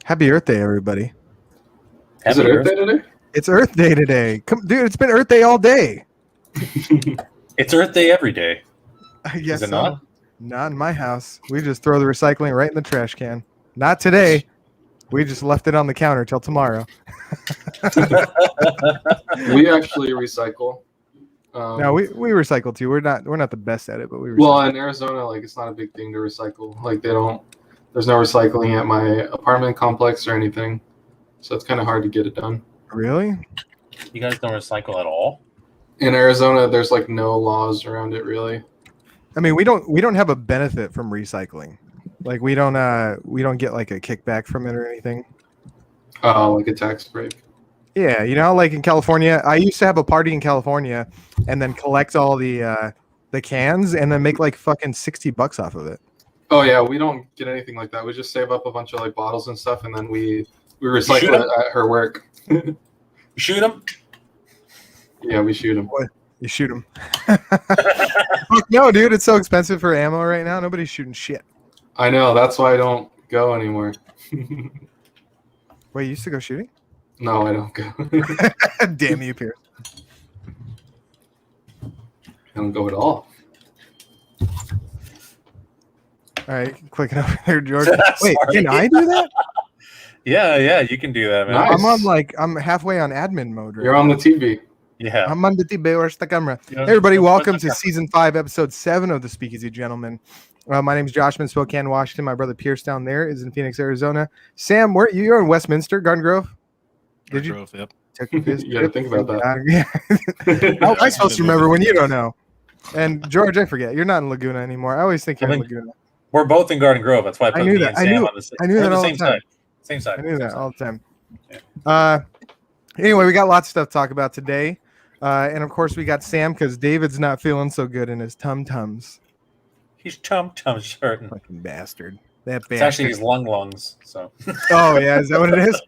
Happy Earth Day, everybody. Is it Earth Day today? It's Earth Day today. Dude, it's been Earth Day all day. It's Earth Day every day. I guess Is it so. not? Not in my house. We just throw the recycling right in the trash can. Not today. We just left it on the counter till tomorrow. We actually recycle. No, we recycle too. We're not the best at it, but we recycle. Well, in Arizona, like it's not a big thing to recycle. Like there's no recycling at my apartment complex or anything, so it's kind of hard to get it done. Really? You guys don't recycle at all? In Arizona, there's like no laws around it really. I mean, we don't have a benefit from recycling. Like we don't get like a kickback from it or anything. Like a tax break. Yeah, like in California, I used to have a party in California and then collect all the cans and then make like fucking $60 off of it. Oh yeah, we don't get anything like that. We just save up a bunch of like bottles and stuff, and then we recycle it at her work. You shoot them? Yeah, we shoot them. You shoot them. No, dude, it's so expensive for ammo right now. Nobody's shooting shit. I know. That's why I don't go anymore. Wait, you used to go shooting? No, I don't go. Damn you, Pierce. I don't go at all. All right, clicking over there, George. Wait, Sorry. can I do that? Yeah, you can do that, man. Nice. I'm halfway on admin mode right You're on the TV. Yeah. I'm on the TV. Where's the camera? Yeah. Hey, everybody, welcome to Season 5, Episode 7 of the Speakeasy Gentlemen. My name is Josh in Spokane, Washington. My brother Pierce down there is in Phoenix, Arizona. Sam, you're in Westminster, Garden Grove? Garden Grove, yep. You got to think about that. Yeah. How am I supposed to remember when you don't know? And George, I forget. You're not in Laguna anymore. I always think you're in Laguna. We're both in Garden Grove. That's why I put knew me that. and Sam on the same, I knew we're that the all same the time. side. Same side. I knew that Same all the time. Yeah. Anyway, we got lots of stuff to talk about today. And of course, we got Sam because David's not feeling so good in his tum-tums. He's tum-tum shirting. Fucking bastard. That It's bastard. actually his lungs. So. Oh, yeah. Is that what it is?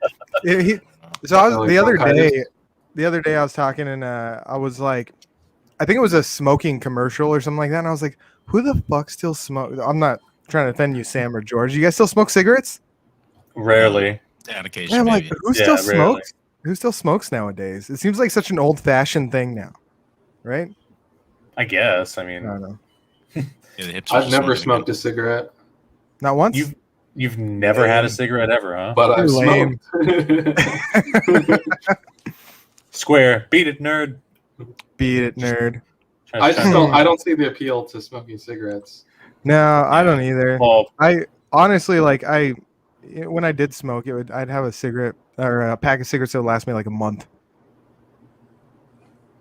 Yeah, so I was, Like the other bronchitis. day I was talking and I was like, I think it was a smoking commercial or something like that. And I was like, who the fuck still smoke? I'm not trying to offend you, Sam or George. You guys still smoke cigarettes? Rarely. Yeah, on occasion, Yeah, I'm like, maybe. who Yeah, still rarely. smokes? Who still smokes nowadays? It seems like such an old-fashioned thing now, right? I guess. I mean, I don't know. Yeah, the hipsters I've are never smoking smoked a cigarette, Not once. you've never had a cigarette ever, huh? but I've Lame. smoked. Square. Beat it, nerd. Beat it, nerd. I don't see the appeal to smoking cigarettes. No, I don't either. Well, I honestly when I did smoke, I'd have a cigarette or a pack of cigarettes that would last me like a month.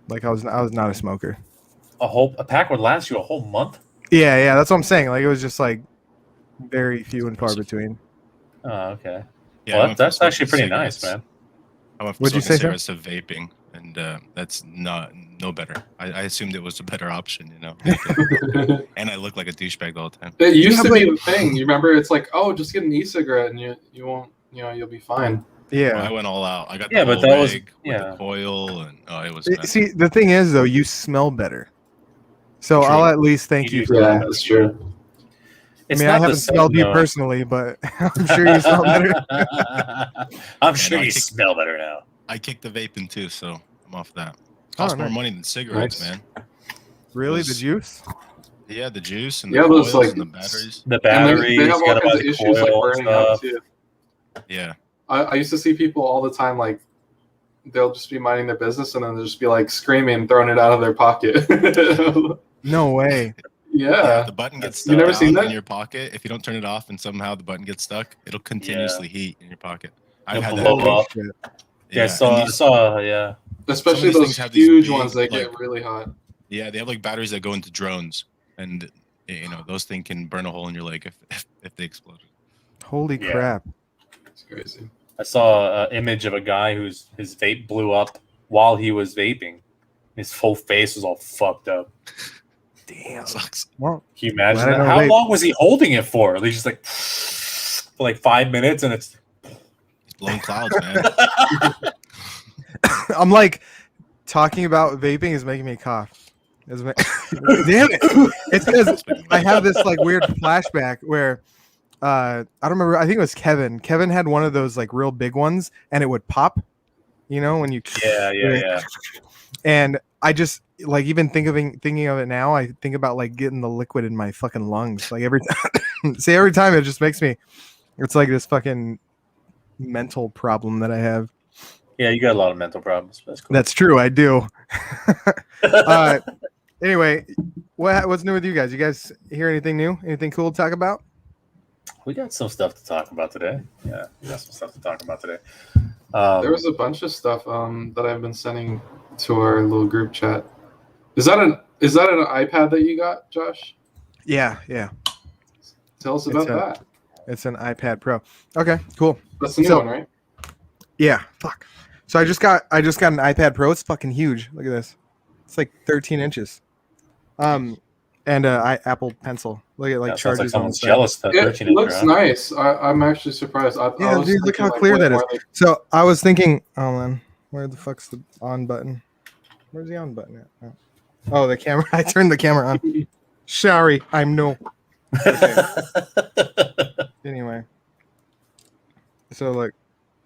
Like I was not a smoker. a pack would last you a whole month? Yeah, that's what I'm saying. Like it was just like very few and far between. Oh, okay. Yeah, Well, I went from that's actually smoking pretty nice, cigarettes- man. I went from What'd you smoking say, cigarettes to vaping, and that's no better. I assumed it was a better option, and I look like a douchebag all the time. It used Yeah, to but- be the thing. You remember? It's like, oh, just get an e-cigarette and you won't, you'll be fine. Yeah. Well, I went all out. I got Yeah, the but whole that was- rig with yeah. the coil, and it was. See, the thing is though, you smell better. So True. I'll at least thank you You for Yeah, that. that's true. I It's mean, I not the haven't same, smelled you though. personally, but I'm sure you smell better. I'm sure no, I you think- smell better now. I kicked the vaping too, so I'm off that. Oh, Costs more nice. money than cigarettes, Nice. man. Really, the Was- juice? Yeah, the juice and Yeah, the those, coils like, and the batteries. The And batteries, they you have all gotta buy kinds of the issues like coil and burning out stuff. too. Yeah, I used to see people all the time like they'll just be minding their business and then they'll just be like screaming, throwing it out of their pocket. No way. if the button gets You stuck never seen down that? in your pocket. If you don't turn it off and somehow the button gets stuck, it'll continuously heat in your pocket. I've It'll had blow that. up. Shit. Yeah, and these- yeah. Especially these those things have these huge big, ones, they like- get really hot. Yeah, they have like batteries that go into drones, and those things can burn a hole in your leg if they explode. Holy Yeah. crap. It's crazy. I saw an image of a guy his vape blew up while he was vaping. His whole face was all fucked up. Damn. Sucks. Well, Can you imagine Glad I that? don't How vape. long was he holding it for? He's just like for like 5 minutes, and it's It's blowing clouds, man. I'm like, talking about vaping is making me cough. Damn it. It's because I have this like weird flashback where I don't remember. I think it was Kevin. Kevin had one of those like real big ones, and it would pop. You know when you Yeah. And I just like even thinking of it now. I think about like getting the liquid in my fucking lungs. Like every time, see every time it just makes me. It's like this fucking mental problem that I have. Yeah, you got a lot of mental problems. That's cool. That's true. I do. Anyway, what's new with you guys? You guys hear anything new? Anything cool to talk about? We got some stuff to talk about today. Yeah, we got some stuff to talk about today. There was a bunch of stuff that I've been sending to our little group chat. Is that an iPad that you got, Josh? Yeah. Tell us about It's that. It's an iPad Pro. Okay, cool. That's the new So- one, right? Yeah, fuck. So I just got an iPad Pro. It's fucking huge. Look at this. It's like 13 inches. And Apple Pencil. Look at like That sounds like charges on the someone's side. jealous. That It 13 inch, looks huh? nice. I'm actually surprised. I Yeah, was dude, look thinking, how like, clear what that is. are they- So I was thinking, oh man, where the fuck's the on button? Where's the on button at? Oh, the camera. I turned the camera on. Sorry, I'm no. Anyway, so like,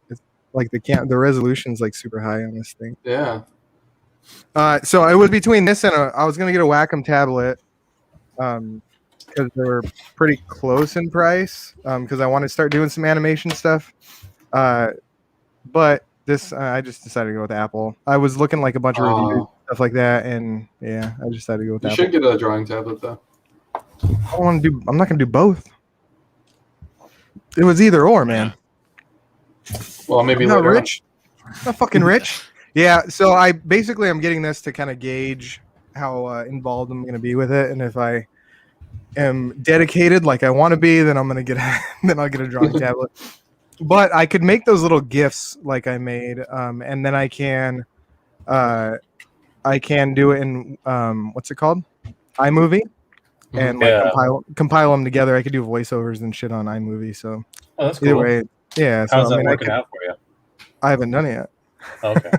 it's like the resolution's like super high on this thing. Yeah. So it was between this and I was gonna get a Wacom tablet, because they were pretty close in price. Because I want to start doing some animation stuff. But this I just decided to go with Apple. I was looking like a bunch of reviews, stuff like that, and yeah, I just decided to go with You Apple. should get a drawing tablet though. I'm not gonna do both. It was either or, man. Well, maybe I'm not later on. rich. I'm not fucking rich. Yeah, so I'm getting this to kind of gauge how involved I'm gonna be with it, and if I am dedicated like I want to be, then I'm gonna get then I'll get a drawing tablet. But I could make those little GIFs like I made, and then I can do it in what's it called, iMovie, and like Yeah. compile them together. I could do voiceovers and shit on iMovie. So Oh, that's either cool. way, yeah. So How's I that mean, working out for you? I haven't done it yet. Okay.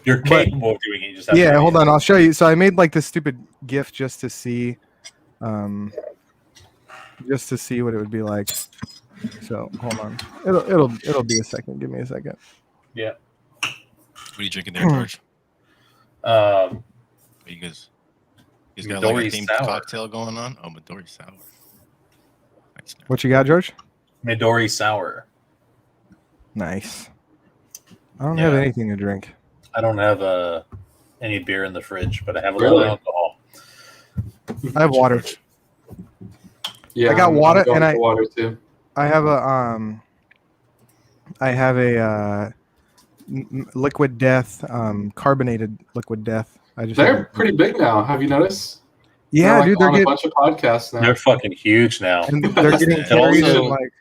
You're But- capable of doing it. You just have Yeah, to hold on, I'll show you. So I made like this stupid GIF just to see what it would be like. So hold on, it'll be a second. Give me a second. Yeah. What are you drinking there, George? Um, You guys got like Midori a themed sour. cocktail going on? Oh, Midori sour. Nice. What you got, George? Midori sour. Nice. I don't have Yeah. anything to drink. I don't have any beer in the fridge, but I have a Really? lot of alcohol. I have water. Yeah, I got I'm water, going and for water too. I have a liquid death, carbonated liquid death. I just They're haven't- pretty big now. Have you noticed? yeah, like dude, they're on a getting bunch of podcasts now. They're fucking huge now. and they're getting And carries also- and like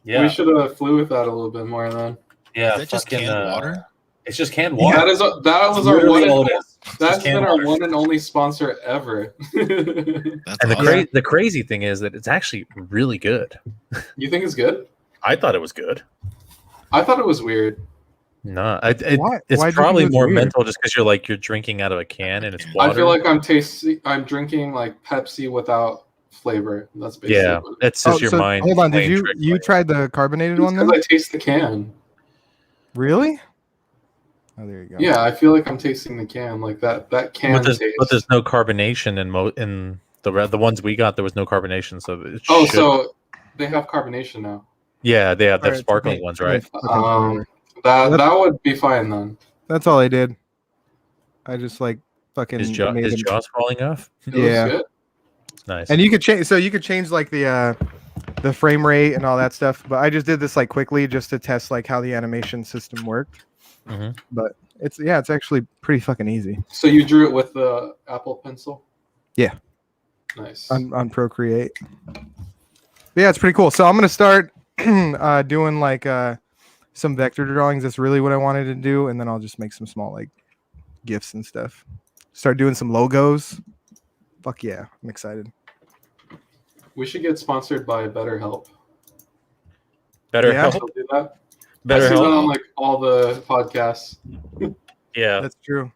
Yeah. We should have flew with that a little bit more then. Yeah. Is that just fucking, canned water? It's just canned water. That was That's our literally all one. it is. It's That's just canned been our water. one and only sponsor ever. That's And awesome. the crazy thing is that it's actually really good. You think it's good? I thought it was good. I thought it was weird. No, Why- it's why'd you think probably it was more weird? mental just because you're drinking out of a can and it's water. I feel like I'm drinking like Pepsi without flavor. That's basically yeah, what it is. it's just your so mind. hold on, did playing you tricks you on tried the carbonated It's one then? because I taste the can. Really? Oh, there you go. Yeah, I feel like I'm tasting the can, like that can But taste. there's no carbonation in the ones we got. There was no carbonation, so it Oh, should- so they have carbonation now. yeah, they have Alright, sparkling okay. ones, right? Okay. That would be fine then. That's all I did. I just like fucking Is made them- Jaws falling off? It Yeah. looks good. Nice. And you could change, so you could change like the frame rate and all that stuff. But I just did this like quickly just to test like how the animation system worked. Mhm. But it's actually pretty fucking easy So you drew it with the Apple Pencil? Yeah. Nice. on Procreate. But yeah, it's pretty cool. So I'm gonna start doing like some vector drawings. That's really what I wanted to do, and then I'll just make some small like GIFs and stuff. Start doing some logos. Fuck yeah, I'm excited. We should get sponsored by BetterHelp. Better Yeah. help. They'll do that. I Better see that on help. like all the podcasts. Yeah. That's true.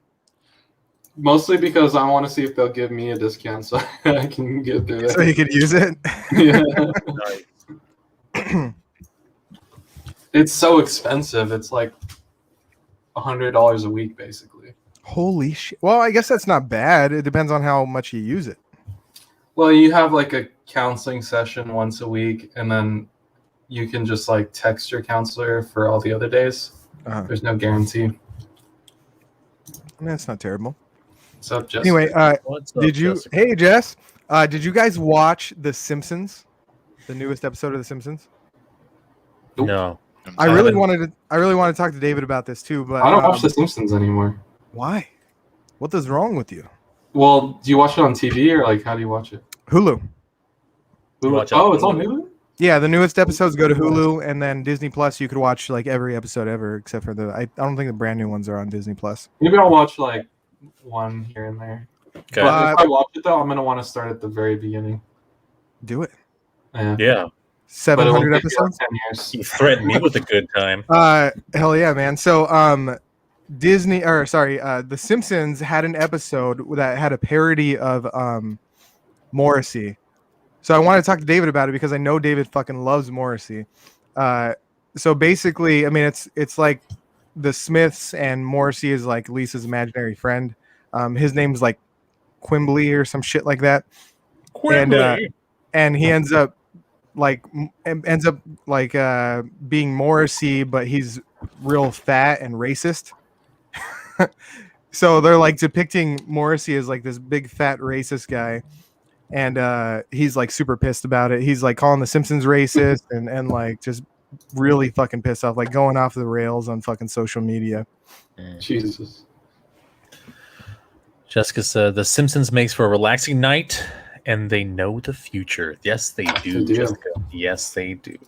Mostly because I want to see if they'll give me a discount so I can get through So it. you could use it. Yeah. Nice. It's so expensive. It's like $100 a week, basically. Holy shit. Well, I guess that's not bad. It depends on how much you use it. Well, you have like a counseling session once a week, and then you can just like text your counselor for all the other days. Uh-huh. There's no guarantee. That's not terrible. So just Anyway, What's up, did you? Jessica? Hey, Jess. Did you guys watch The Simpsons? The newest episode of The Simpsons? No. I I really haven't- wanted to. I really want to talk to David about this too, but I don't watch The Simpsons anymore. Why? What is wrong with you? Well, do you watch it on TV or like how do you watch it? Hulu. You watch it Oh, on it's on Hulu? Hulu. Yeah, the newest episodes go to Hulu, and then Disney Plus. You could watch like every episode ever, except for I don't think the brand new ones are on Disney Plus. Maybe I'll watch like one here and there. Okay. But if I watch it though, I'm gonna want to start at the very beginning. Do it. Yeah. Yeah. But it won't 700 take you, like, episodes. 10 years. You threatened me with a good time. Hell yeah, man. So The Simpsons had an episode that had a parody of Morrissey. So I want to talk to David about it because I know David fucking loves Morrissey. So basically, I mean, it's like the Smiths and Morrissey is like Lisa's imaginary friend. His name's like Quimbley or some shit like that. And he ends up being Morrissey, but he's real fat and racist. So they're like depicting Morrissey as like this big fat racist guy, and he's like super pissed about it. He's like calling the Simpsons racist and like just really fucking pissed off, like going off the rails on fucking social media. Jesus. Jessica said, The Simpsons makes for a relaxing night, and they know the future. Yes, they do, They do. Jessica. Yes, they do.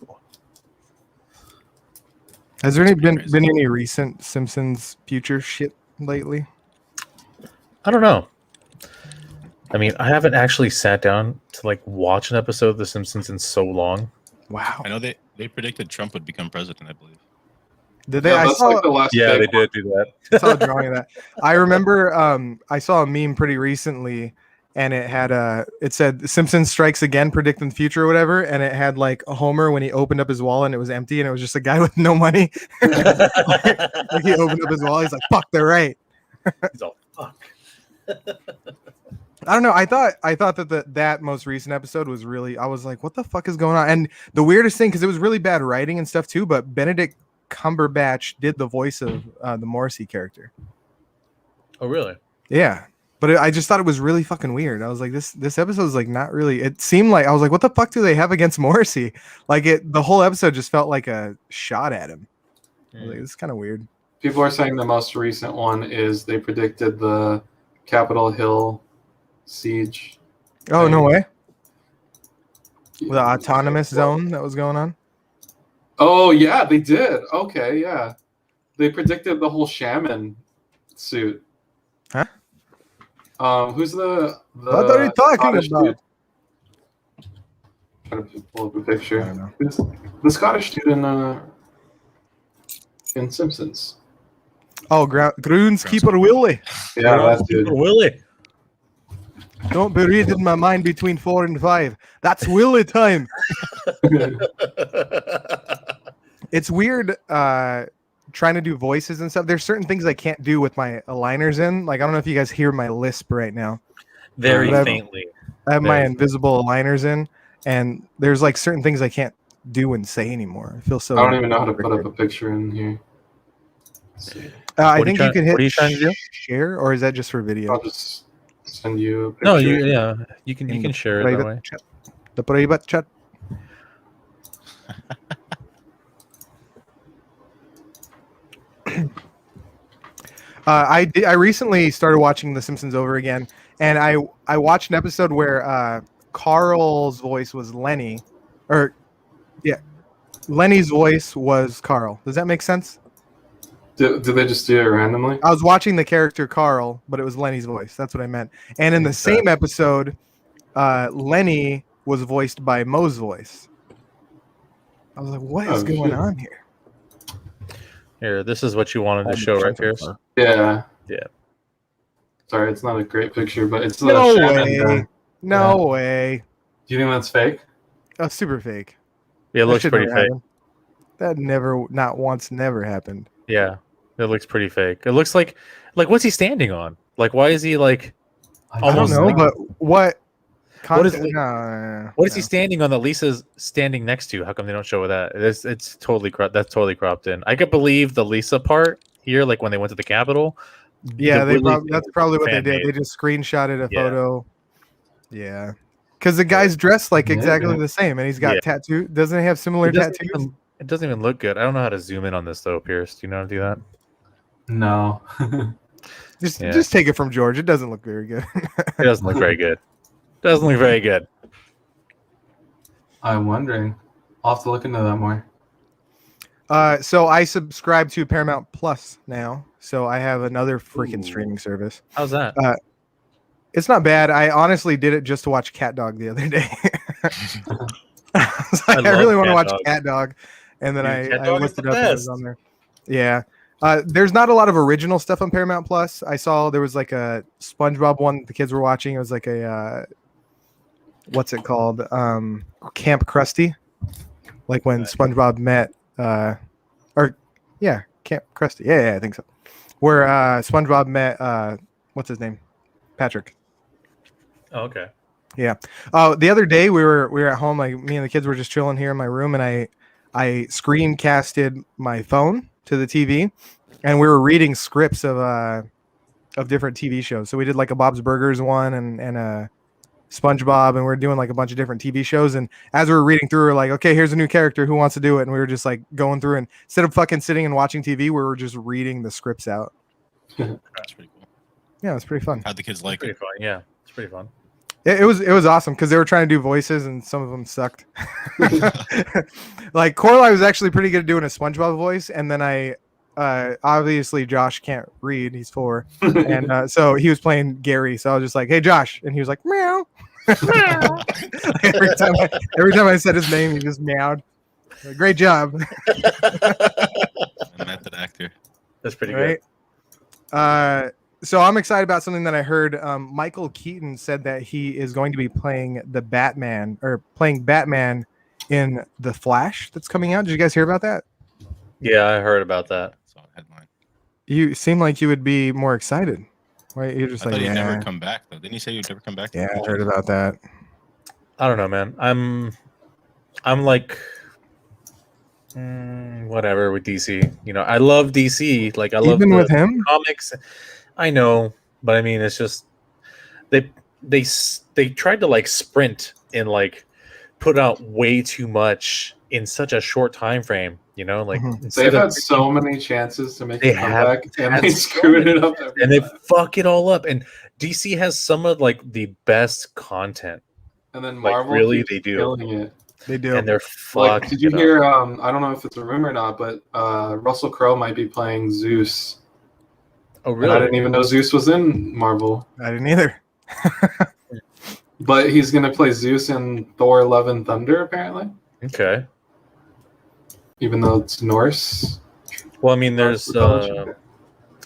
Has there been any recent Simpsons future shit lately? I don't know. I mean, I haven't actually sat down to like watch an episode of The Simpsons in so long. Wow. I know they predicted Trump would become president, I believe. Did they? Yeah, I that's saw, like the last Yeah, big they did do that. I saw a drawing of that. I remember I saw a meme pretty recently, and it had it said Simpsons strikes again, predicting the future or whatever, and it had like a Homer when he opened up his wallet and it was empty, and it was just a guy with no money. Like he opened up his wallet, he's like, "Fuck, they're right." He's all, fuck. I don't know. I thought that that most recent episode was really. I was like, "What the fuck is going on?" And the weirdest thing, because it was really bad writing and stuff too, but Benedict Cumberbatch did the voice of the Morrissey character. Oh, really? Yeah, but I just thought it was really fucking weird. I was like, this episode is like not really. It seemed like I was like, what the fuck do they have against Morrissey? Like the whole episode just felt like a shot at him. I was like, it's kind of weird. People are saying the most recent one is they predicted the Capitol Hill siege. Oh no way! The autonomous zone that was going on. Oh yeah, they did. Okay, yeah. They predicted the whole shaman suit. Huh? Who's the What are you talking Scottish about? dude? Trying to pull up a picture. I don't know. Who's the Scottish dude in Simpsons? Oh, Groundskeeper Willie. Yeah, that dude. Willie. Don't be reading my mind between 4 and 5. That's Willie time. It's weird trying to do voices and stuff. There's certain things I can't do with my aligners in. Like, I don't know if you guys hear my lisp right now. Very Whatever. faintly. I have my Very- invisible aligners in, and there's like certain things I can't do and say anymore. I feel so. I don't even know how to put up a picture in here. Let's see. I What are think you you can trying- hit what are you trying to do? share, or is that just for video? I'll just send you a picture. No, you can share it that way. Private chat. The private chat. I recently started watching The Simpsons over again, and I watched an episode where Carl's voice was Lenny, or yeah, Lenny's voice was Carl. Does that make sense? Did they just do it randomly? I was watching the character Carl, but it was Lenny's voice. That's what I meant. And in the same episode, Lenny was voiced by Moe's voice. I was like, what is Oh, going shit. on here? Here, this is what you wanted to show, right, Pierce? Yeah. Yeah. Sorry, it's not a great picture, but it's the No shaman way. guy. No way. Do you think that's fake? Oh, super fake. Yeah, it That looks shit pretty never fake. happened. That never, not once, never happened. Yeah, it looks pretty fake. It looks like what's he standing on? Like, why is he like I don't Almost know, like- but what? What is Content? Li- No, what is he no. standing on that Lisa's standing next to? How come they don't show that? It's totally that's totally cropped in. I could believe the Lisa part here, like when they went to the Capitol. Yeah, The they Willy thing that's was probably what they fan-made. did. They just screenshotted a Yeah. photo. Yeah, because the guy's dressed like Yeah, exactly yeah. the same, and he's got Yeah. tattoo. Doesn't he have similar tattoos? It doesn't even look good. I don't know how to zoom in on this though, Pierce. Do you know how to do that? No. Yeah. Just take it from George. It doesn't look very good. It doesn't look very good. Doesn't look very good. I'm wondering. I'll have to look into that more. So I subscribe to Paramount Plus now, so I have another freaking Ooh. streaming service. How's that? It's not bad. I honestly did it just to watch Cat Dog the other day. I was like, I love really want to Cat watch Dog. Cat Dog, and then Dude, Cat I Dog is looked the it up and it was best. on there. Yeah. There's not a lot of original stuff on Paramount Plus. I saw there was like a SpongeBob one that the kids were watching. It was like a what's it called? Camp Krusty, like when SpongeBob met Camp Krusty. Yeah, I think so. Where SpongeBob met what's his name? Patrick. Oh, okay. Oh, the other day we were at home, like me and the kids were just chilling here in my room, and I screencasted my phone to the TV, and we were reading scripts of different TV shows. So we did like a Bob's Burgers one and a SpongeBob, and we are doing like a bunch of different TV shows. And as we were reading through, we're like, okay, here's a new character. Who wants to do it? And we were just like going through, and instead of fucking sitting and watching TV, we were just reading the scripts out. That's pretty cool. Yeah, it was pretty fun. How'd the kids like Pretty it? fun. Yeah, it's pretty fun. It was awesome because they were trying to do voices and some of them sucked. Like Coraline was actually pretty good at doing a SpongeBob voice, and then I obviously Josh can't read; he's 4, and so he was playing Gary. So I was just like, "Hey, Josh," and he was like, "Meow." Meow. every time I said his name, he just meowed. Like, great job, A method actor. That's pretty right? So I'm excited about something that I heard. Michael Keaton said that he is going to be playing Batman in The Flash that's coming out. Did you guys hear about that? good. Yeah, I heard about that. Saw a headline. You seem like you would be more excited. Right? You're just I like, thought he'd yeah, never come back though. Didn't he say he'd never come back? to yeah, the I future? heard about that. I don't know, man. I'm like whatever with DC. You know, I love DC. Like I love Even the with him, comics. I know, but I mean, it's just they tried to like sprint and like put out way too much in such a short time frame. You know, like Mhm. instead They've of had so many chances to make They a comeback, and had they so screwed many it up. Every and they time. fuck it all up. And DC has some of like the best content, And then like, Marvel really, keeps they do. killing it. they do. and they're Like, fucking. did you it up. hear? I don't know if it's a rumor or not, but Russell Crowe might be playing Zeus. Oh, And I didn't really? even know Zeus was in Marvel. I didn't either. But he's gonna play Zeus in Thor: Love and Thunder, apparently. Okay. Even though it's Norse. Well, I mean, there's mythology.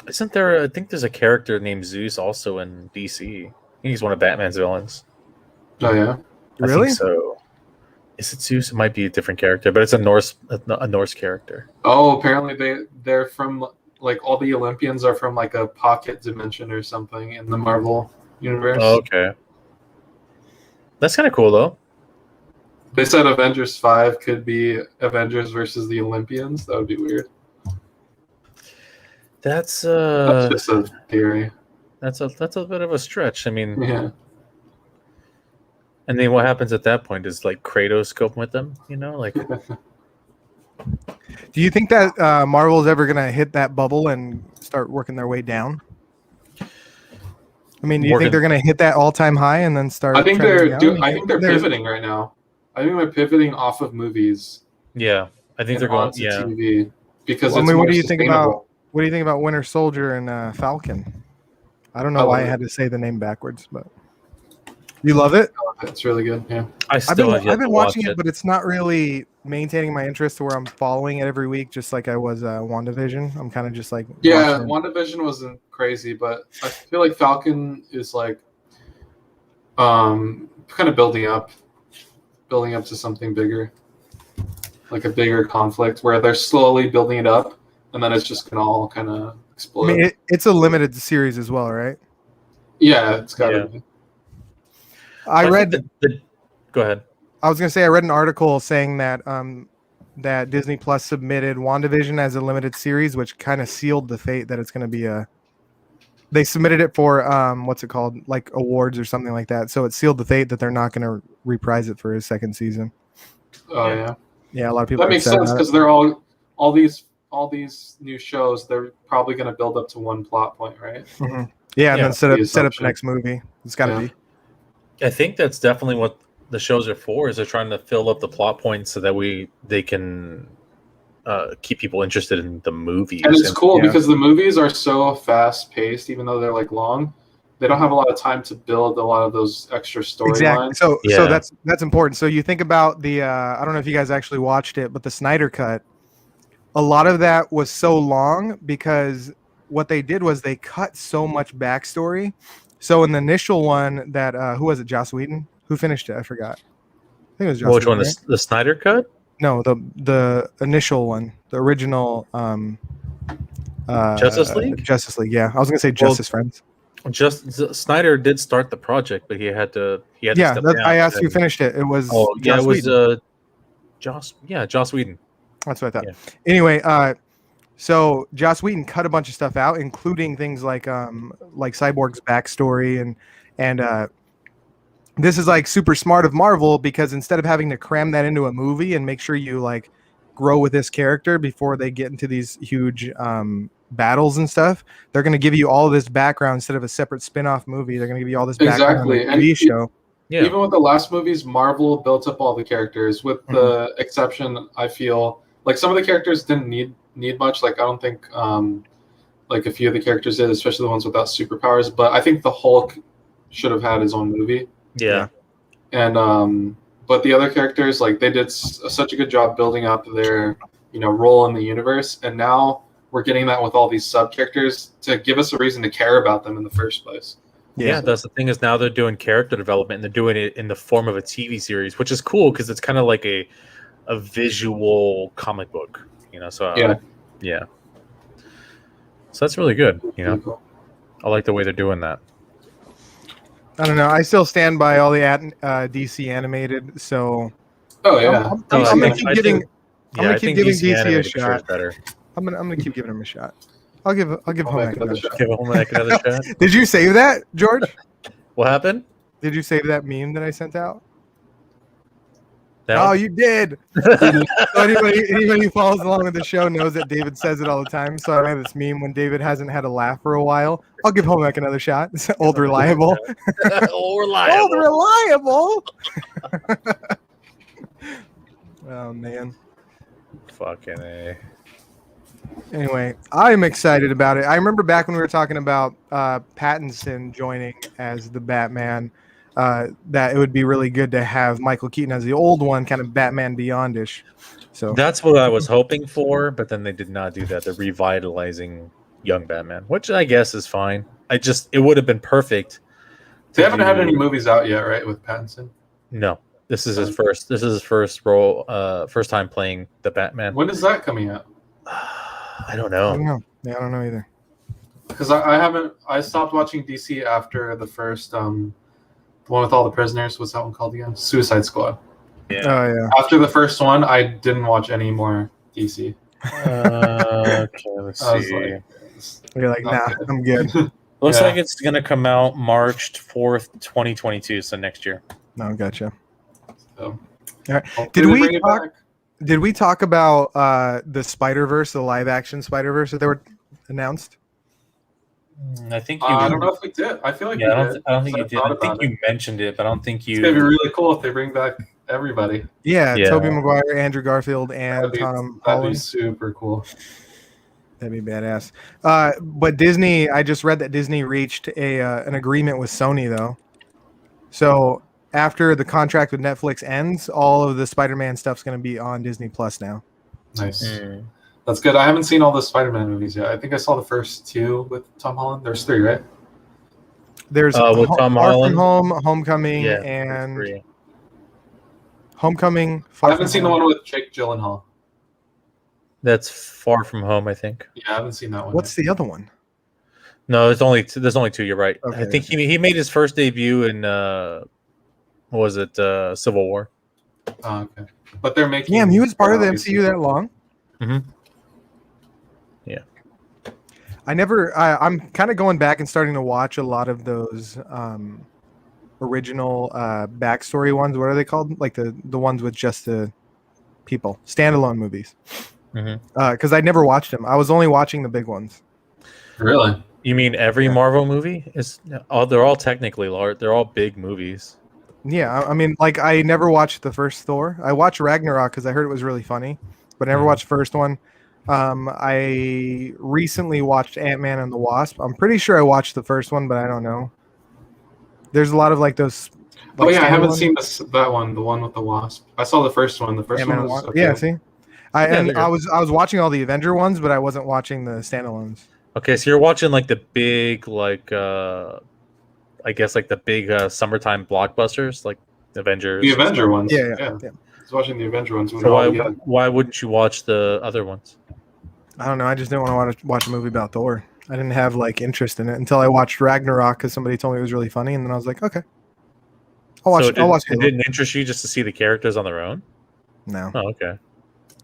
isn't there? I think there's a character named Zeus also in DC. I think he's one of Batman's villains. Oh yeah. I Really? think so. Is it Zeus? It might be a different character, but it's a Norse character. Oh, apparently they're from like all the Olympians are from like a pocket dimension or something in the Marvel universe. Oh, okay. That's kind of cool though. They said Avengers 5 could be Avengers versus the Olympians. That would be weird. That's That's just a theory. that's a bit of a stretch. I mean, Yeah. and then what happens at that point is like Kratos go with them, you know, like Do you think that Marvel's ever gonna hit that bubble and start working their way down? I mean, do you Working- think they're gonna hit that all-time high and then start? I think trending they're down? I think they're There's- pivoting right now. I think they're pivoting off of movies yeah. I think and they're going. onto Yeah, TV because Well, I it's mean, more what do you think sustainable. about what do you think about Winter Soldier and Falcon? I don't know I why I love had to say the name backwards, but you love it. It's really good. Yeah. I still have yet I've been to watch watching it, but it's not really maintaining my interest to where I'm following it every week, just like I was WandaVision. I'm kind of just like Yeah, watching it. WandaVision wasn't crazy, but I feel like Falcon is like kind of building up to something bigger. like a bigger conflict where they're slowly building it up, and then it's just gonna all kind of I explode. mean, it's a limited series as well, right? Yeah, it's got to Yeah. be. I think read. Go ahead. I was gonna say I read an article saying that that Disney Plus submitted WandaVision as a limited series, which kind of sealed the fate that it's gonna be a. They submitted it for what's it called, like awards or something like that. So it sealed the fate that they're not gonna reprise it for his second season. Oh Yeah. yeah, Yeah, a lot of people. that are makes upset sense about it. because they're all these new shows. They're probably gonna build up to one plot point, right? Mhm. Yeah, and Yeah, then set the up the assumption. next movie. It's got to Yeah. be. I think that's definitely what the shows are for. Is they're trying to fill up the plot points so that they can keep people interested in the movies. And it's cool yeah. because the movies are so fast paced, even though they're like long. They don't have a lot of time to build a lot of those extra Exactly. storylines. So Yeah. that's important. So you think about the I don't know if you guys actually watched it, but the Snyder cut, a lot of that was so long because what they did was they cut so much backstory. So in the initial one that who was it, Joss Whedon? Who finished it? I forgot. I think it was Joss Which one? Whedon, right? The Snyder cut? No, the initial one, the original Justice League? Justice League, yeah. I was gonna say Well, Justice Friends. Snyder did start the project, but he had to Yeah, step down. I asked who and- finished it. It was Oh, yeah, Joss it was Whedon. Joss Whedon. That's what I thought. Yeah. Anyway, so Joss Whedon cut a bunch of stuff out, including things like Cyborg's backstory and this is like super smart of Marvel because instead of having to cram that into a movie and make sure you like grow with this character before they get into these huge battles and stuff, they're going to give you all this background instead of a separate spin-off movie. They're going to give you all this background Exactly. in a TV show. Yeah. Even with the last movies, Marvel built up all the characters. With the exception, I feel like some of the characters didn't need much. Like I don't think like a few of the characters did, especially the ones without superpowers. But I think the Hulk should have had his own movie. Yeah. And but the other characters, like they did such a good job building up their role in the universe, and now we're getting that with all these sub characters to give us a reason to care about them in the first place. Yeah, that's the thing is now they're doing character development and they're doing it in the form of a TV series, which is cool because it's kind of like a visual comic book, So yeah. So that's really good, Pretty cool. I like the way they're doing that. I don't know. I still stand by all the DC animated. So Oh yeah. I'm I gonna think- keep I giving. think- I'm gonna I keep think giving DC DC a animated for sure is shot. better. I'm gonna keep giving him a shot. I'll give I'll home make another another shot. shot. Give him like another shot. Did you save that, George? What happened? Did you save that meme that I sent out? That Oh, one? you did. So anybody who follows along with the show knows that David says it all the time. So I have this meme when David hasn't had a laugh for a while. I'll give Homek another shot. It's old reliable. Old reliable. Old reliable. Oh man. Fucking A. Anyway, I'm excited about it. I remember back when we were talking about Pattinson joining as the Batman, that it would be really good to have Michael Keaton as the old one, kind of Batman Beyondish. So That's what I was hoping for, but then they did not do that. They're revitalizing young Batman, which I guess is fine. It would have been perfect. They to haven't had do- any movies out yet, right? With Pattinson. No, this is his first. This is his first role. First time playing the Batman. When is that coming out? I don't I don't know. know. Yeah, I don't know either. Because I stopped watching DC after the first the one with all the prisoners. What's that one called again? Suicide Squad. Yeah. Oh yeah. After the first one, I didn't watch any more DC. Okay, let's I was see. like, You're like, Not nah, good. I'm good. Looks Yeah. like it's gonna come out March 4th, 2022. So next year. No, gotcha. so, Alright. hopefully Did they we bring it talk- back. Did we talk about the Spider-Verse, the live-action Spider-Verse that they were announced? I think you. I don't know if we did. I feel like Yeah, we did. I don't think you I've did. thought I think about you mentioned it, but I don't think you. It's gonna be really cool if they bring back everybody. Yeah, Yeah. Tobey Maguire, Andrew Garfield, and That'd be, Tom that'd be Holland. super cool. That'd be badass. But Disney, I just read that Disney reached an agreement with Sony though. So after the contract with Netflix ends, all of the Spider-Man stuff's going to be on Disney Plus now. Nice. Mm. That's good. I haven't seen all the Spider-Man movies yet. I think I saw the first two with Tom Holland. There's three, right? There's With Tom Far Holland? From Home, Homecoming, Yeah, and free. Homecoming. I Far haven't From seen the Home. one with Jake Gyllenhaal. That's Far From Home, I think. Yeah, I haven't seen that one. What's the other one? No, there's only two. There's only two. You're right. I Okay, think he made his first debut in what was it Civil War? yet. Oh, okay. But they're making. Damn, he was part of the obviously. MCU that long. Mhm. Yeah. I'm kind of going back and starting to watch a lot of those original backstory ones. What are they called? Like the ones with just the people, standalone movies. Mhm. Because I never watched them. I was only watching the big ones. Really? You mean every Yeah. Marvel movie is? Oh, they're all technically large. They're all big movies. Yeah, I mean, like I never watched the first Thor. I watched Ragnarok because I heard it was really funny, but I never watched the first one. I recently watched Ant-Man and the Wasp. I'm pretty sure I watched the first one, but I don't know. There's a lot of like those. Oh like, yeah, I haven't standalone seen that one, the one with the wasp. I saw the first one. The first Ant-Man one and was Wasp. okay. Yeah, see, I Yeah, and they're I good. was watching all the Avenger ones, but I wasn't watching the standalones. Okay, so you're watching like the big I guess like the big summertime blockbusters like Avengers. The and Avenger stuff. ones. Yeah. I was watching the Avenger ones when So they're all why together. why wouldn't you watch the other ones? I don't know. I just didn't want to watch a movie about Thor. I didn't have like interest in it until I watched Ragnarok because somebody told me it was really funny, and then I was like, okay, I'll watch. So I'll watch it it. didn't interest you just to see the characters on their own? No. Oh, okay.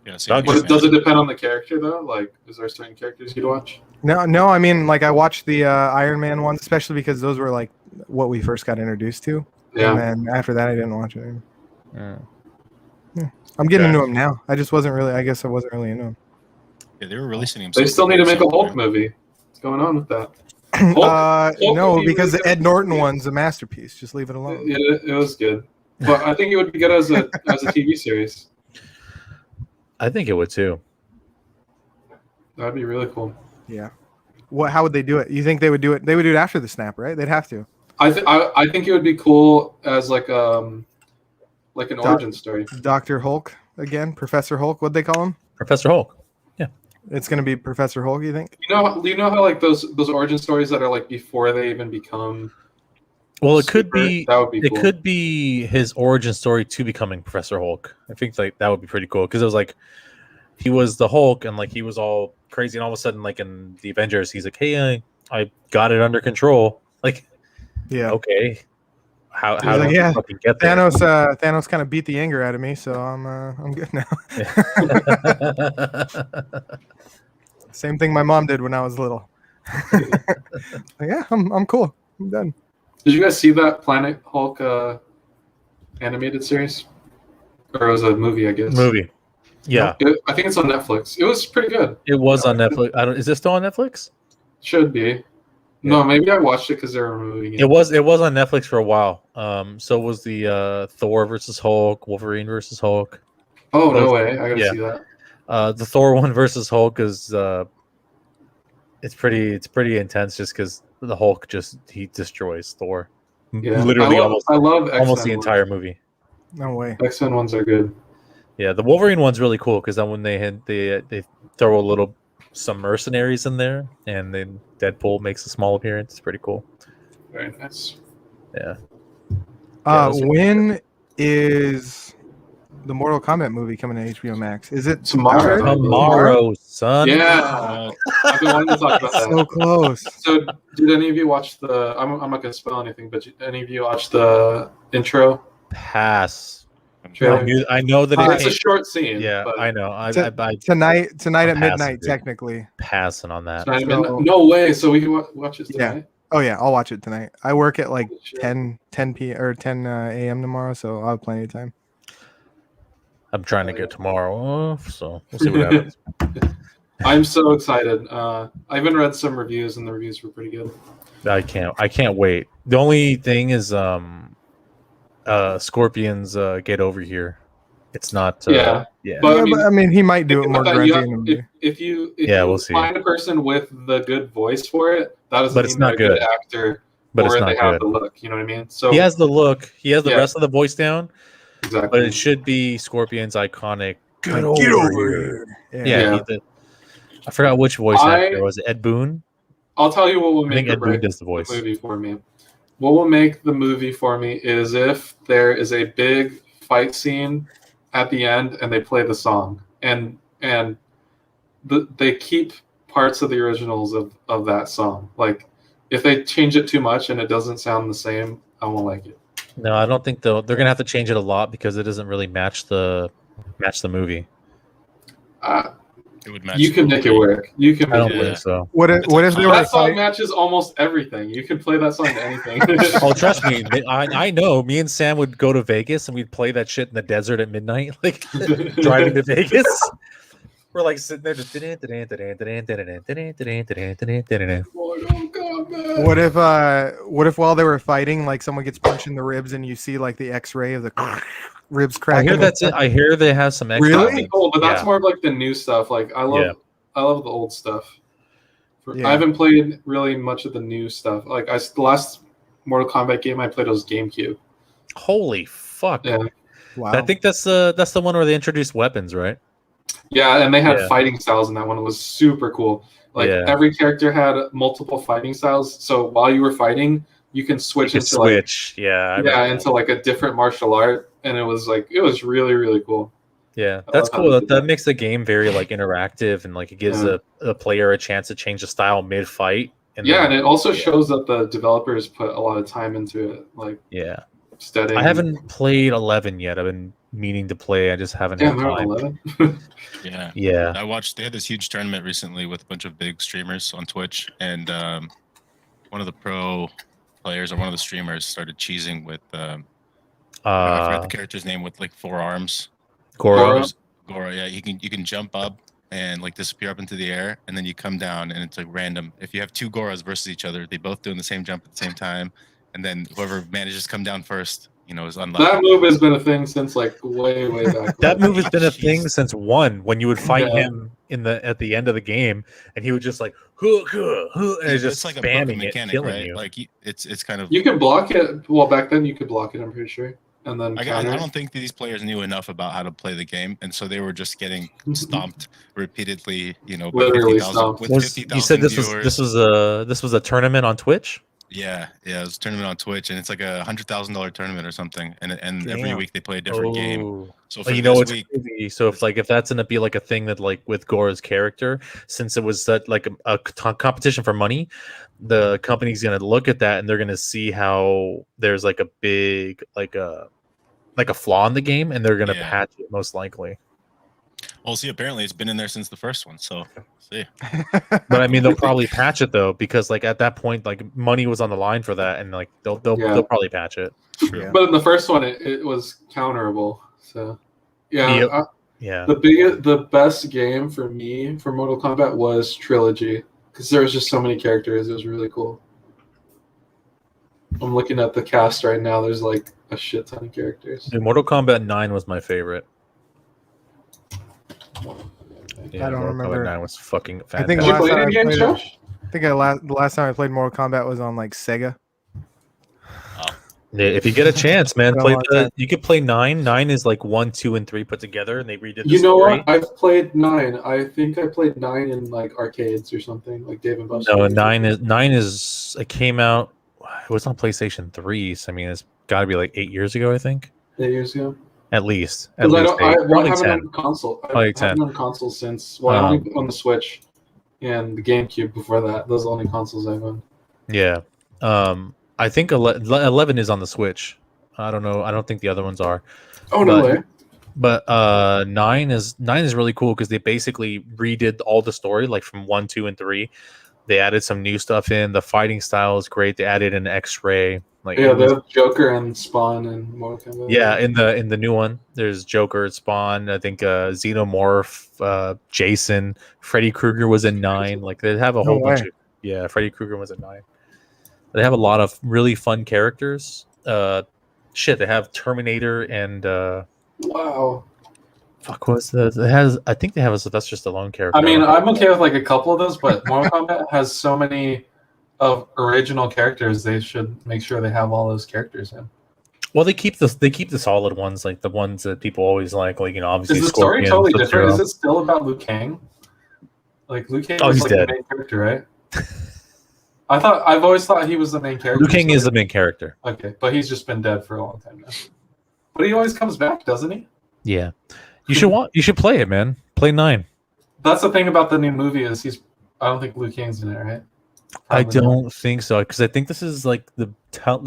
Yeah, Doug- But does it depend on the character though? Like, is there certain characters you'd watch? No. I mean, like I watched the Iron Man ones, especially because those were like what we first got introduced to. Yeah. And then after that, I didn't watch it anymore. Mm. I'm getting Yeah. into them now. I just wasn't really. I guess I wasn't really into them. Yeah, they were releasing him. They still need to make a Hulk movie. What's going on with that? Hulk No, would be because really the Ed good. Norton one's a masterpiece. Just leave it alone. It was good, but I think it would be good as a TV series. I think it would too. That'd be really cool. Yeah. What? How would they do it? You think they would do it? They would do it after the snap, right? They'd have to. I think it would be cool as like an origin story. Doctor Hulk again, Professor Hulk. What'd they call him? Professor Hulk. It's gonna be Professor Hulk. You think? You know how like those origin stories that are like before they even become. Well, it could super? be That would be it cool. could be his origin story to becoming Professor Hulk. I think like that would be pretty cool because it was like he was the Hulk and like he was all crazy and all of a sudden like in the Avengers he's like, hey, I got it under control. Like, Yeah. okay, how He's like, do yeah, you fucking get there? Thanos kind of beat the anger out of me, so I'm good now. Same thing my mom did when I was little. Like, yeah, I'm cool. I'm done. Did you guys see that Planet Hulk animated series? Or it was a movie, I guess. Movie. Yeah, I think it's on Netflix. It was pretty good. it was on Netflix. Is it still on Netflix? Should be. No, maybe I watched it because they were removing it. It was on Netflix for a while. So was the Thor versus Hulk, Wolverine versus Hulk. Oh no way! I gotta Yeah. see that. The Thor one versus Hulk is it's pretty intense just because the Hulk he destroys Thor. Yeah, Literally I love X-Men almost the ones. entire movie. No way. X-Men ones are good. Yeah, the Wolverine one's really cool because then when they throw some mercenaries in there and then Deadpool makes a small appearance. It's pretty cool. Very nice. Yeah. those are When is the Mortal Kombat movie coming to HBO Max? Is it Tomorrow. Tomorrow, son. Yeah, I've been wanting to talk about that. So close. So, did any of you watch the? I'm not gonna spoil anything, but did any of you watch the intro? Pass. Trailer? I know that It's a short scene. yeah, but I know. I Tonight I'm at midnight, passing, dude. technically. passing on that. it's not even- So- no way. So we can watch this Yeah. tonight. Oh yeah, I'll watch it tonight. I work at like Shit. 10 p or 10 a.m. tomorrow, so I'll have plenty of time. I'm trying to get tomorrow off, so we'll see what happens. I'm so excited. I even read some reviews, and the reviews were pretty good. I can't wait. The only thing is Scorpions Get Over Here. It's not Yeah. yeah. But, Yeah, I mean, he might do it think more about that, grungy in the movie. if you we'll see. find a person with the good voice for it, that doesn't But mean it's not they're a good. actor, But or it's not they have good. the look. You know what I mean? So He has the look, he has the Yeah. rest of the voice down, exactly. but it should be Scorpion's iconic Like, get over here. Yeah, Yeah. I forgot which voice I- actor was it. Ed Boon? I'll tell you what will I make think or Ed Boon break does the the voice. movie for me. What will make the movie for me is if there is a big fight scene at the end, and they play the song, and they keep parts of the originals of that song. Like, if they change it too much and it doesn't sound the same, I won't like it. No, I don't think they're gonna have to change it a lot because it doesn't really match the movie. It would match. You can make it work. You can I make don't it work. think so. What if they were That song fighting? matches almost everything. You can play that song to anything. Oh, trust me, I know. Me and Sam would go to Vegas and we'd play that shit in the desert at midnight, like driving to Vegas. We're like sitting there just. What if while they were fighting, like someone gets punched in the ribs and you see like the X-ray of the ribs I cracking? hear that's it. I hear they have some extra. Really? That'd be cool, but that's Yeah. more of like the new stuff. Like I love Yeah. the old stuff. Yeah. I haven't played really much of the new stuff. Like the last Mortal Kombat game I played was GameCube. Holy fuck! Yeah. Wow. I think that's the one where they introduced weapons, right? Yeah, and they had Yeah. fighting styles in that one. It was super cool. Like Yeah. every character had multiple fighting styles. So while you were fighting, you can switch You into could switch. into like a different martial art, and it was really really cool. Yeah, I that's love how cool. they That, did that makes the game very like interactive and like it gives Yeah. a player a chance to change the style mid fight. And it also shows that the developers put a lot of time into it, like yeah. studying. I haven't played 11 yet. I've been meaning to play. I just haven't Damn, had they're on time. 11. Yeah. Yeah. I watched. They had this huge tournament recently with a bunch of big streamers on Twitch, and one of the pro players or one of the streamers started cheesing with. I forgot the character's name with like 4 arms. Goro. Goro, yeah. You can jump up and like disappear up into the air, and then you come down, and it's like random. If you have 2 Goros versus each other, they both doing the same jump at the same time, and then whoever manages to come down first, is unlucky. That move has been a thing since like way back. That move has been a thing since 1 when you would fight Yeah. him at the end of the game and he would just like and it's just like a broken spamming it, mechanic, killing right? you. Like it's kind of. You can block it. Well, back then you could block it. I'm pretty sure. And then I counter. don't think these players knew enough about how to play the game, and so they were just getting stomped repeatedly. With Literally 50,000 stomped. with Was- 50,000 you said this viewers. was a tournament on Twitch? Yeah, it was a tournament on Twitch, and it's like $100,000 tournament or something, and every Damn. week they play a different game. Oh. So Well, for you know this what's week, crazy? So if that's gonna be like a thing that like with Gora's character, since it was that like a competition for money, the company's gonna look at that and they're gonna see how there's like a big like a flaw in the game, and they're gonna Yeah. patch it most likely. well, see, apparently it's been in there since the first one. So see, But I mean, they'll probably patch it though, because like at that point, like money was on the line for that, and like they'll Yeah. probably patch it. true. Yeah. But in the first one, it was counterable. So yeah, Yep. Yeah. the best game for me for Mortal Kombat was Trilogy because there was just so many characters. It was really cool. I'm looking at the cast right now. There's like a shit ton of characters. Dude, Mortal Kombat 9 was my favorite. Yeah, I don't Mortal remember. Kombat 9 was fucking I think Did fantastic. you last play time any I games, played it- Josh? I think the last time I played Mortal Kombat was on like Sega. Yeah, if you get a chance, man, Been a play long time. you could play 9. 9 is like 1, 2, and 3 put together, and they redid the You know story. what? I've played 9. I think I played 9 in like arcades or something, like Dave and Buster's. No, 9 is it came out. It was on PlayStation 3. So I mean, it's got to be like 8 years ago, I think, 8 years ago. at least. At Because least I eight. Probably haven't 10. on console. I Probably haven't 10. on console since I only on the Switch and the GameCube before that. Those are the only consoles I've owned. Yeah. I think 11 is on the Switch. I don't know. I don't think the other ones are. Oh no But- way! But 9 is really cool because they basically redid all the story, like from 1, 2, and 3. They added some new stuff in. The fighting style is great. They added an X-ray. Like Yeah, it was- they have Joker and Spawn and Mortal Kombat. yeah. In the new one, there's Joker, Spawn. I think Xenomorph, Jason, Freddy Krueger was in 9. Like they have a No whole bunch way. of Freddy Krueger was in 9. They have a lot of really fun characters. They have Terminator and Wow. fuck what's the it has I think they have a Sylvester Stallone character. I mean, I'm okay with like a couple of those, but Mortal Kombat has so many of original characters. They should make sure they have all those characters in. well, they keep the solid ones, like the ones that people always like obviously Is the story Scorpion, totally Sub-Zero. different? Is it still about Liu Kang? Like Liu Kang Oh, was he's like dead. the main character, right? I've always thought he was the main character. Liu Kang is the main character. Okay, but he's just been dead for a long time now. But he always comes back, doesn't he? Yeah, you should play it, man. Play 9. That's the thing about the new movie is I don't think Liu Kang's in it, right? I Probably not. don't think so because I think this is like the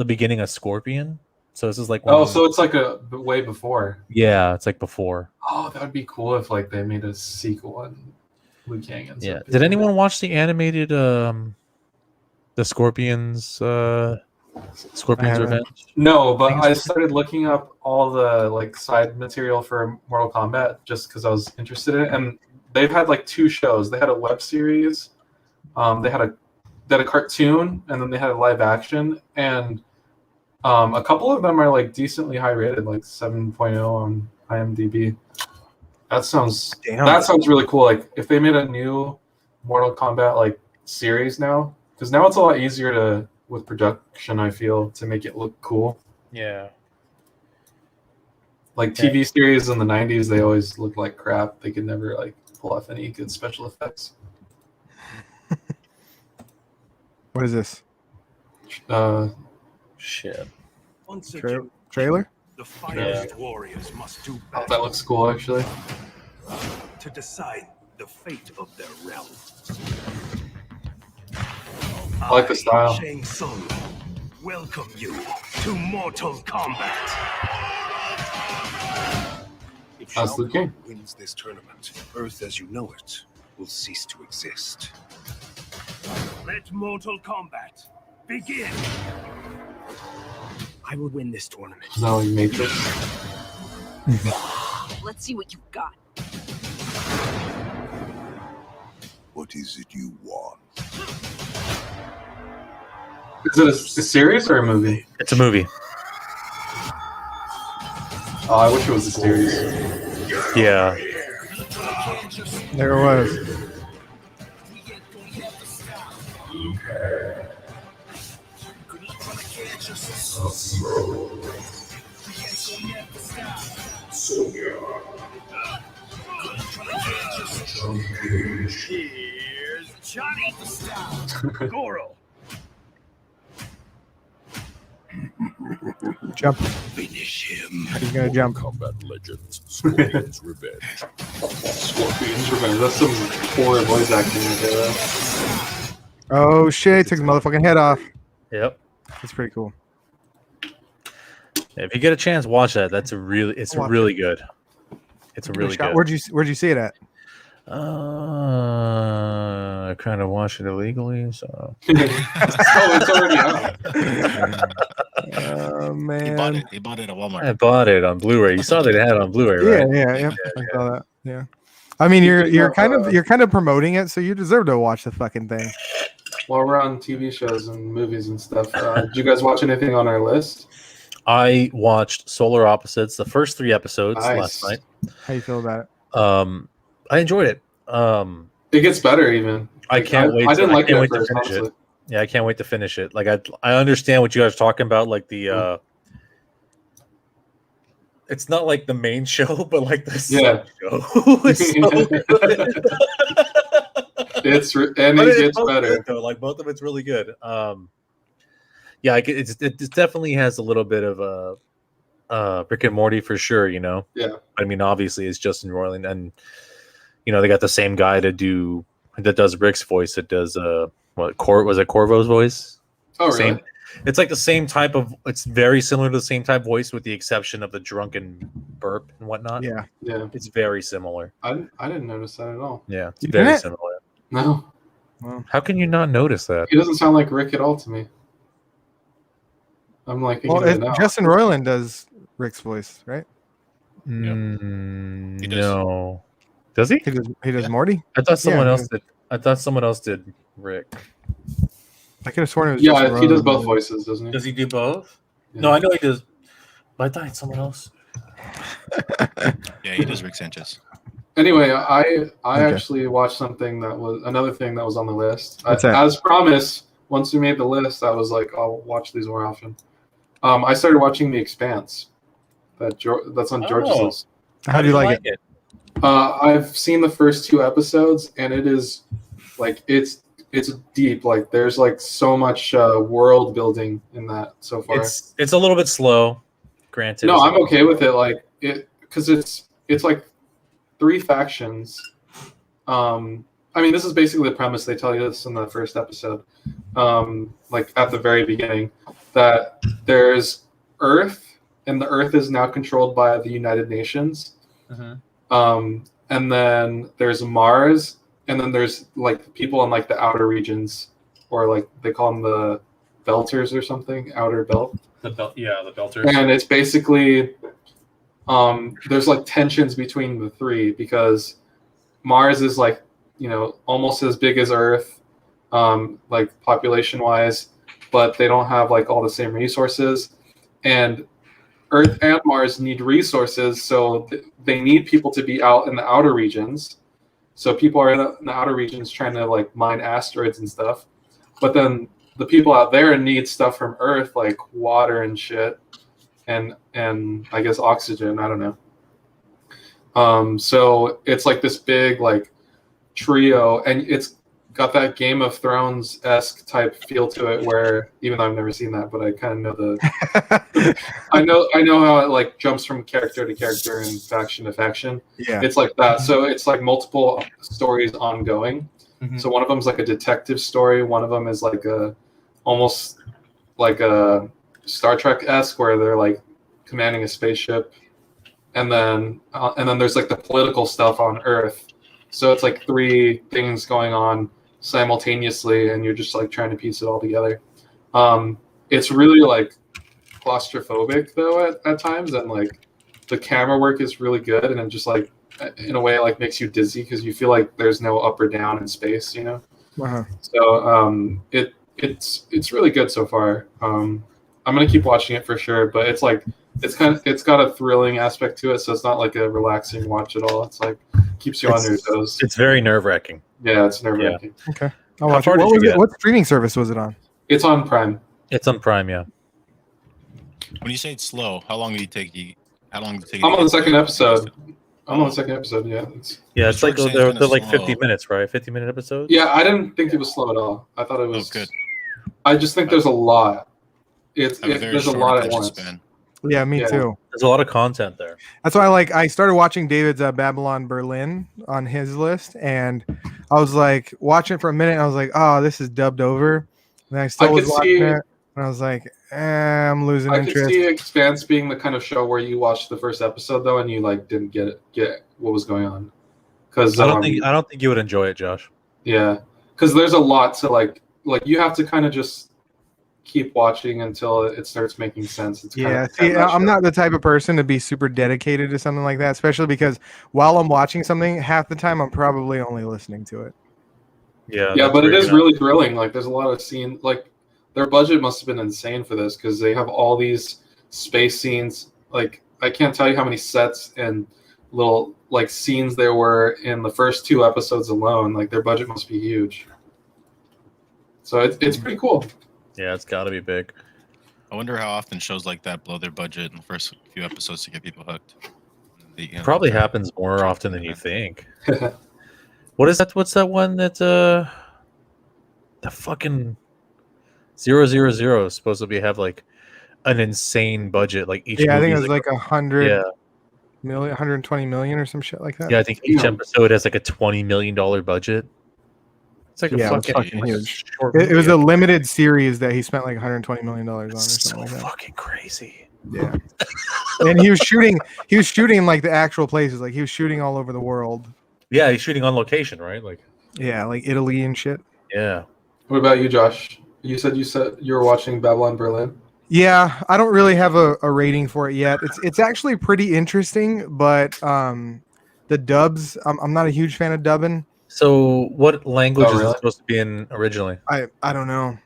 beginning of Scorpion. So this is like Oh, so it's like a way before. yeah, it's like before. Oh, that would be cool if like they made a sequel and Liu Kang ends Yeah. up. Did anyone watch the animated the Scorpions Scorpions haven't. Revenge? No, but think I it's- started looking up all the like side material for Mortal Kombat just because I was interested in it, and they've had like 2 shows. They had a web series, they had a cartoon, and then they had a live action, and a couple of them are like decently high rated, like 7.0 on IMDb. That sounds really cool. Like if they made a new Mortal Kombat like series now, because now it's a lot easier with production, I feel, to make it look cool. Yeah. Like TV series in the 90s, they always looked like crap. They could never like pull off any good special effects. What is this? Shit. Once Tra- trailer? the finest warriors must do Oh, battle that looks cool, actually. to decide the fate of their realm. I like the style. Shang Tsung, welcome you to Mortal Kombat. If That's Shao Liu Kang. Kahn wins this tournament, Earth as you know it will cease to exist. Let Mortal Kombat begin. I will win this tournament. Is that like Matrix? Let's see what you've got. What is it you want? Is it a series or a movie? It's a movie. Oh, I wish it was a series. Yeah. There it was. Here's Johnny. Goro. Jump. Finish him. He's gonna jump. Combat Legends. Scorpion's Revenge. Scorpion's Revenge. That's some poor voice acting right there. Oh shit! Took his motherfucking head off. Yep. That's pretty cool. If you get a chance, watch that. It's Watch really good. It's really Scott, good. Where'd you see it at? I kind of watched it illegally, so Oh, it's already out. Oh He man. bought it. He bought it at Walmart. I bought it on Blu-ray. You saw they had it on Blu-ray, Yeah, right? yeah. I saw that. Yeah. I mean, you're kind of promoting it, so you deserve to watch the fucking thing. While we're on TV shows and movies and stuff, did you guys watch anything on our list? I watched Solar Opposites, the first 3 episodes Nice. last night. How you feel about it? I enjoyed it. It gets better even. I can't wait. I didn't like it can't at wait to first, finish honestly. it. Yeah, I can't wait to finish it. Like I understand what you guys are talking about. Like the it's not like the main show, but like the Yeah. sub show is so good. It But it's gets both better. good, though. Like both of it's really good. Yeah, it definitely has a little bit of Rick and Morty for sure. You know. Yeah. I mean, obviously, it's Justin Roiland, and you know they got the same guy that does Rick's voice. That does was it Corvo's voice? Oh, Same. really? It's like the same type of. It's very similar to the same type voice, with the exception of the drunken burp and whatnot. Yeah. Yeah. It's very similar. I didn't notice that at all. Yeah, it's You very didn't? similar. No. How can you not notice that? He doesn't sound like Rick at all to me. I'm like thinking Well, of it now. Justin Roiland does Rick's voice, right? He does. No. Does he? He does Morty. I thought someone Yeah. else did. I thought someone else did Rick. I could have sworn it was. Yeah, Justin he does Roiland. both voices, doesn't he? Does he do both? Yeah. No, I know he does. But I thought it's someone else. Yeah, he does Rick Sanchez. Anyway, I Okay. actually watched something that was another thing that was on the list. What's that? As promised, once we made the list, I was like, I'll watch these more often. I started watching The Expanse. That's on George's Oh. list. How do you like it? I've seen the first 2 episodes, and it is like it's deep. Like there's like so much world building in that so far. It's a little bit slow. Granted, No, it's I'm okay with it. Like it because it's like 3 factions. I mean, this is basically the premise. They tell you this in the first episode, like at the very beginning, that there's Earth, and the Earth is now controlled by the United Nations. And then there's Mars, and then there's like people in like the outer regions, or like they call them the Belters or something, outer belt. The Belters. And it's basically there's like tensions between the 3 because Mars is like, you know, almost as big as Earth, like population wise, but they don't have like all the same resources. And Earth and Mars need resources, so they need people to be out in the outer regions. So people are in the outer regions trying to like mine asteroids and stuff. But then the people out there need stuff from Earth, like water and shit, and I guess oxygen. I don't know. So it's like this big like trio, and it's got that Game of Thrones-esque type feel to it, where even though I've never seen that, but I kind of know I know how it like jumps from character to character and faction to faction. Yeah. It's like that. So it's like multiple stories ongoing. So one of them is like a detective story. One of them is like almost like a Star Trek-esque, where they're like commanding a spaceship, and then there's like the political stuff on Earth. So it's like 3 things going on simultaneously, and you're just like trying to piece it all together. It's really like claustrophobic though at times, and like the camera work is really good, and it just like in a way like makes you dizzy because you feel like there's no up or down in space, you know. Uh-huh. So it's really good so far. I'm gonna keep watching it for sure, but it's like it's got a thrilling aspect to it, so it's not like a relaxing watch at all. It's like keeps you on your toes. It's very nerve-wracking. Yeah, it's nerve-wracking. Okay. How I'll watch far it. did What you was it? get? What streaming service was it on? It's on Prime. It's on Prime, yeah. When you say it's slow, how long did it take you? How long did it take? I'm on the second episode. I'm on the second episode. Yeah. Yeah, it's like George they're Sands like kinda 50 slow. minutes, right? 50-minute episodes. Yeah, I didn't think it was slow at all. I thought it Oh, was good. I just think there's a lot. I have a very There's a short lot at attention once. span. Yeah, me Yeah. too. There's a lot of content there. That's why I started watching David's Babylon Berlin on his list, and I was like watching it for a minute, and I was like, oh, this is dubbed over. And I still was could watching see- it, and I was like, I'm losing I could interest. see Expanse being the kind of show where you watched the first episode though, and you like didn't get what was going on. Because I don't think you would enjoy it, Josh. yeah, because there's a lot to like you have to kind of just keep watching until it starts making sense. It's Yeah, kind see, of I'm not the type of person to be super dedicated to something like that, especially because while I'm watching something, half the time I'm probably only listening to it. Yeah. Yeah, that's but it where is you're not- really thrilling. Like, there's a lot of scene. Like, their budget must have been insane for this because they have all these space scenes. Like, I can't tell you how many sets and little like scenes there were in the first 2 episodes alone. Like, their budget must be huge. So it's pretty cool. Yeah, it's got to be big. I wonder how often shows like that blow their budget in the first few episodes to get people hooked. Probably happens more often than you think. What is that? What's that one that the fucking 000 is supposed to have like an insane budget? Like each Yeah, I think it movie's was like 100 yeah, million, 120 million or some shit like that. yeah. I think each Yeah. episode has like a $20 million budget. It's like a Yeah, it was fucking, fucking like, huge. short It was movie. a limited series that he spent like 120 million dollars on or It's so something like that. fucking crazy. Yeah. And he was shooting in like the actual places. Like he was shooting all over the world. Yeah, he's shooting on location, right? Like, Yeah, like Italy and shit. yeah. What about you, Josh? You said you were watching Babylon Berlin. Yeah, I don't really have a rating for it yet. It's actually pretty interesting, but the dubs, I'm not a huge fan of dubbing. So, what language Oh, is really? it supposed to be in originally? I don't know.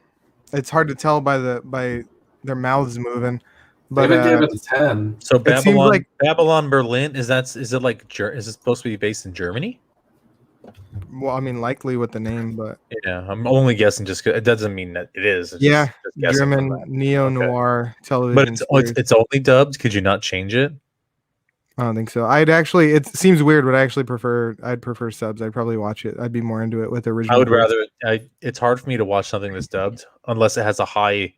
It's hard to tell by their mouths moving. But David gave it a 10. So It seems Babylon, like- Babylon Berlin is it like is it supposed to be based in Germany? well, I mean, likely with the name, but Yeah, I'm only guessing just 'cause it doesn't mean that it is. It's yeah, just guessing from German that. neo noir television. But series. it's only dubbed. Could you not change it? I don't think so. It seems weird, but I'd prefer subs. I'd probably watch it. I'd be more into it with the original. I would voice. rather. It's hard for me to watch something that's dubbed unless it has a high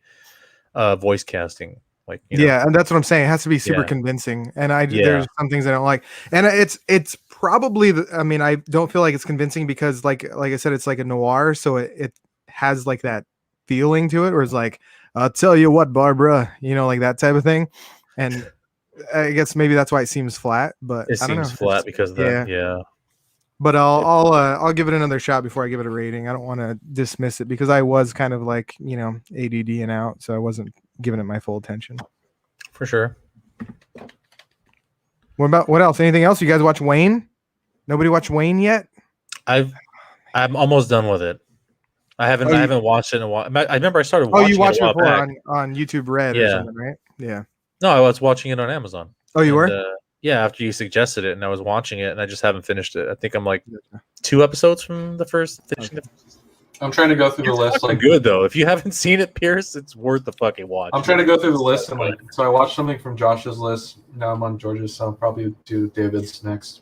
voice casting. Like, you know, Yeah, and that's what I'm saying. It has to be super Yeah. convincing, and Yeah. there's some things I don't like, and it's probably I mean, I don't feel like it's convincing because like I said, it's like a noir, so it has like that feeling to it, where it's like, I'll tell you what, Barbara, like that type of thing, and I guess maybe that's why it seems flat, but it I don't know. seems flat because of that. Yeah. But I'll give it another shot before I give it a rating. I don't want to dismiss it because I was kind of like ADD and out, so I wasn't giving it my full attention. For sure. What else? Anything else? You guys watch Wayne? Nobody watched Wayne yet? I'm almost done with it. I haven't watched it in a while. I remember I started Oh, watching you watched it a it while before back. on YouTube Red or Yeah. something, right? Yeah. No, I was watching it on Amazon. Oh, you were? And, yeah, after you suggested it, and I was watching it, and I just haven't finished it. I think I'm like 2 episodes from the first. Finishing I'm trying to go through the list. Like good though. If you haven't seen it, Pierce, it's worth the fucking watch. I'm trying to go through the list and so I watched something from Josh's list. Now I'm on George's, so I'll probably do David's next.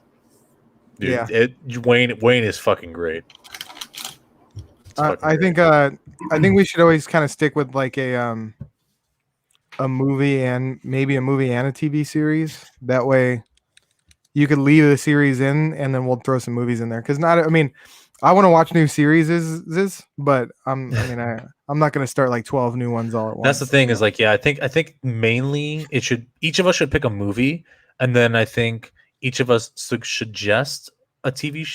Dude, Yeah. Wayne is fucking great. I think we should always kind of stick with like a movie and maybe a movie and a TV series. That way, you could leave the series in, and then we'll throw some movies in there. Because I want to watch new series, but I'm not going to start like 12 new ones all at once. That's the thing is like, yeah, I think mainly each of us should pick a movie, and then I think each of us suggest a TV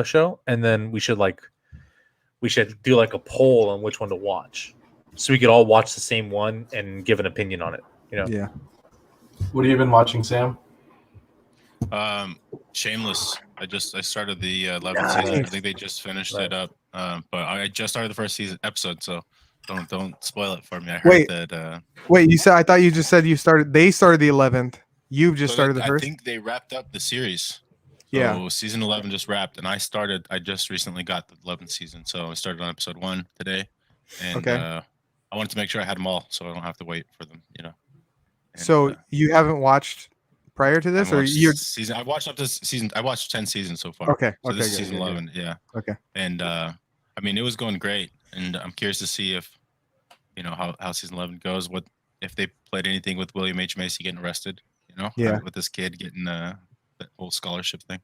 show, and then we should do like a poll on which one to watch, so we could all watch the same one and give an opinion on it. Yeah. What have you been watching, Sam? Shameless. I started the 11th season. I think they just finished it up. But I just started the first episode, so don't spoil it for me. I heard that. Wait, you said I thought you just said they started the 11th. You've just started the I first. think they wrapped up the series. Yeah. So season 11 just wrapped, and I just recently got the 11th season, so I started on episode 1 today, and Okay. I wanted to make sure I had them all, so I don't have to wait for them. And, So you haven't watched prior to this, or you're season? I've watched up to season. I watched 10 seasons so far. okay? So Okay, this is good, season good, good. 11. Yeah. Okay. And I mean, it was going great, and I'm curious to see if how season 11 goes. What if they played anything with William H. Macy getting arrested? Yeah. With this kid getting that whole scholarship thing.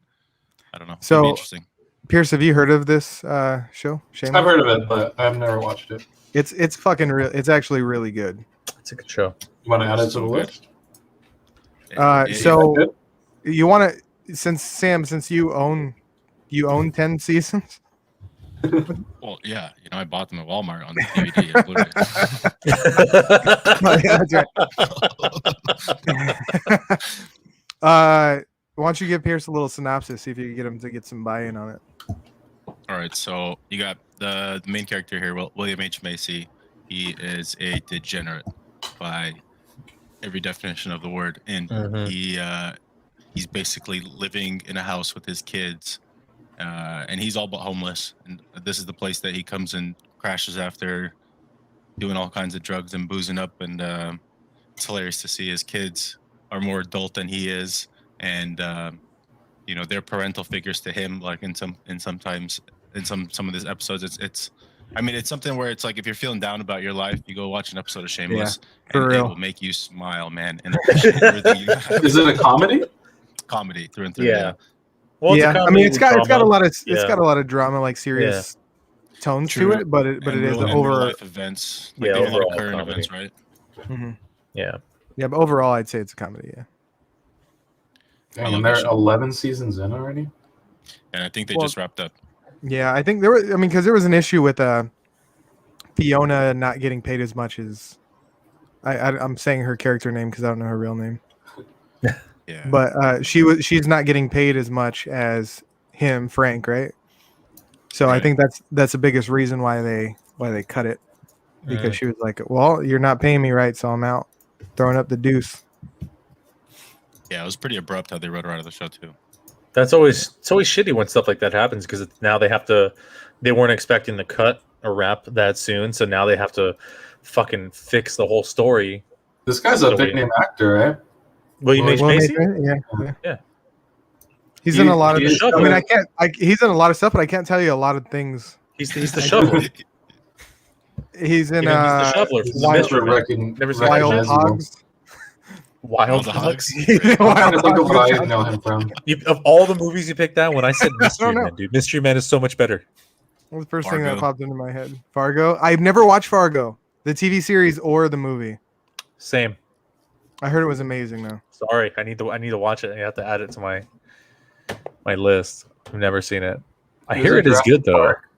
I don't know. So- It'd be interesting. Pierce, have you heard of this show? Shameless? I've heard of it, but I've never watched it. It's fucking real. It's actually really good. It's a good show. You want to add it to So the good. list? So Good? you want to, since you own 10 seasons. Well, yeah, I bought them at Walmart on DVD and Blu-ray. Oh, yeah, that's right. Why don't you give Pierce a little synopsis? See if you can get him to get some buy-in on it. All right, so you got the main character here, William H. Macy. He is a degenerate by every definition of the word, and he's basically living in a house with his kids, and he's all but homeless. And this is the place that he comes and crashes after doing all kinds of drugs and boozing up. And it's hilarious to see his kids are more adult than he is, and they're parental figures to him. Like in some of these episodes, it's something where it's like if you're feeling down about your life, you go watch an episode of Shameless, for and real. it will make you smile, man. And appreciate everything you have. Is it a comedy? Comedy through and through. Yeah. Well, Yeah, I mean it's got a lot of Yeah. got a lot of drama, like serious tones True. to it, but it is real over. life events. Like Yeah, they have a lot of overall current comedy. events, right? Mhm. Yeah. Yeah, but overall, I'd say it's a comedy. Yeah. Dang, love and they're that show. 11 seasons in already? And I think they Well, just wrapped up. Yeah, I think there was. I mean, because there was an issue with Fiona not getting paid as much as I'm saying her character name because I don't know her real name. Yeah. But she's not getting paid as much as him, Frank, right? So I Right. think that's the biggest reason why they cut it, because she was like, "Well, you're not paying me right, so I'm out, throwing up the deuce." Yeah, it was pretty abrupt how they wrote her out of the show too. It's always shitty when stuff like that happens because now they weren't expecting to cut or wrap that soon, so now they have to fucking fix the whole story. This guy's a So big we- name actor, right? William H. Will Macy? Yeah. Yeah. He's in a lot of. He is I mean, shovel. he's in a lot of stuff, but I can't tell you a lot of things. He's the shovel. He's in He's the shoveler. He's Wild- Mr. Never seen Wild Recognizable. Hogs. Wild the Hogs. I'm trying to think of what I know him from. Of all the movies you picked out, when I said Mystery know. Man, dude, Mystery Man is so much better. What was the first thing that Fargo. popped into my head? Fargo. I've never watched Fargo, the TV series or the movie. Same. I heard it was amazing though. Sorry, I need to watch it. I have to add it to my list. I've never seen it. I He was hear in it is Jurassic good though. Park,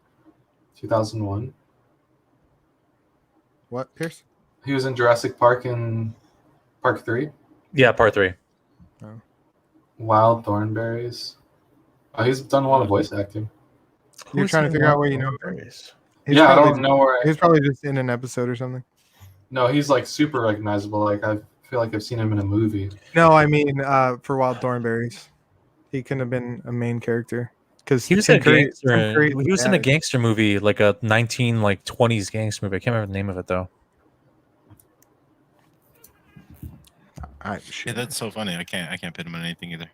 2001. What, Pierce? He was in Jurassic Park in Park 3. Yeah, part 3. Wild Thornberries. Oh, he's done a lot of voice acting. You're trying to figure out where you know him. Thornberries? He's Yeah, I probably- don't know where. He's probably just in an episode or something. No, he's like super recognizable. Like I feel like I've seen him in a movie. No, I mean for Wild Thornberries, he couldn't have been a main character because He was in a gangster. He was in a gangster movie, like a 20s gangster movie. I can't remember the name of it though. Yeah, that's so funny. I can't put him in anything either.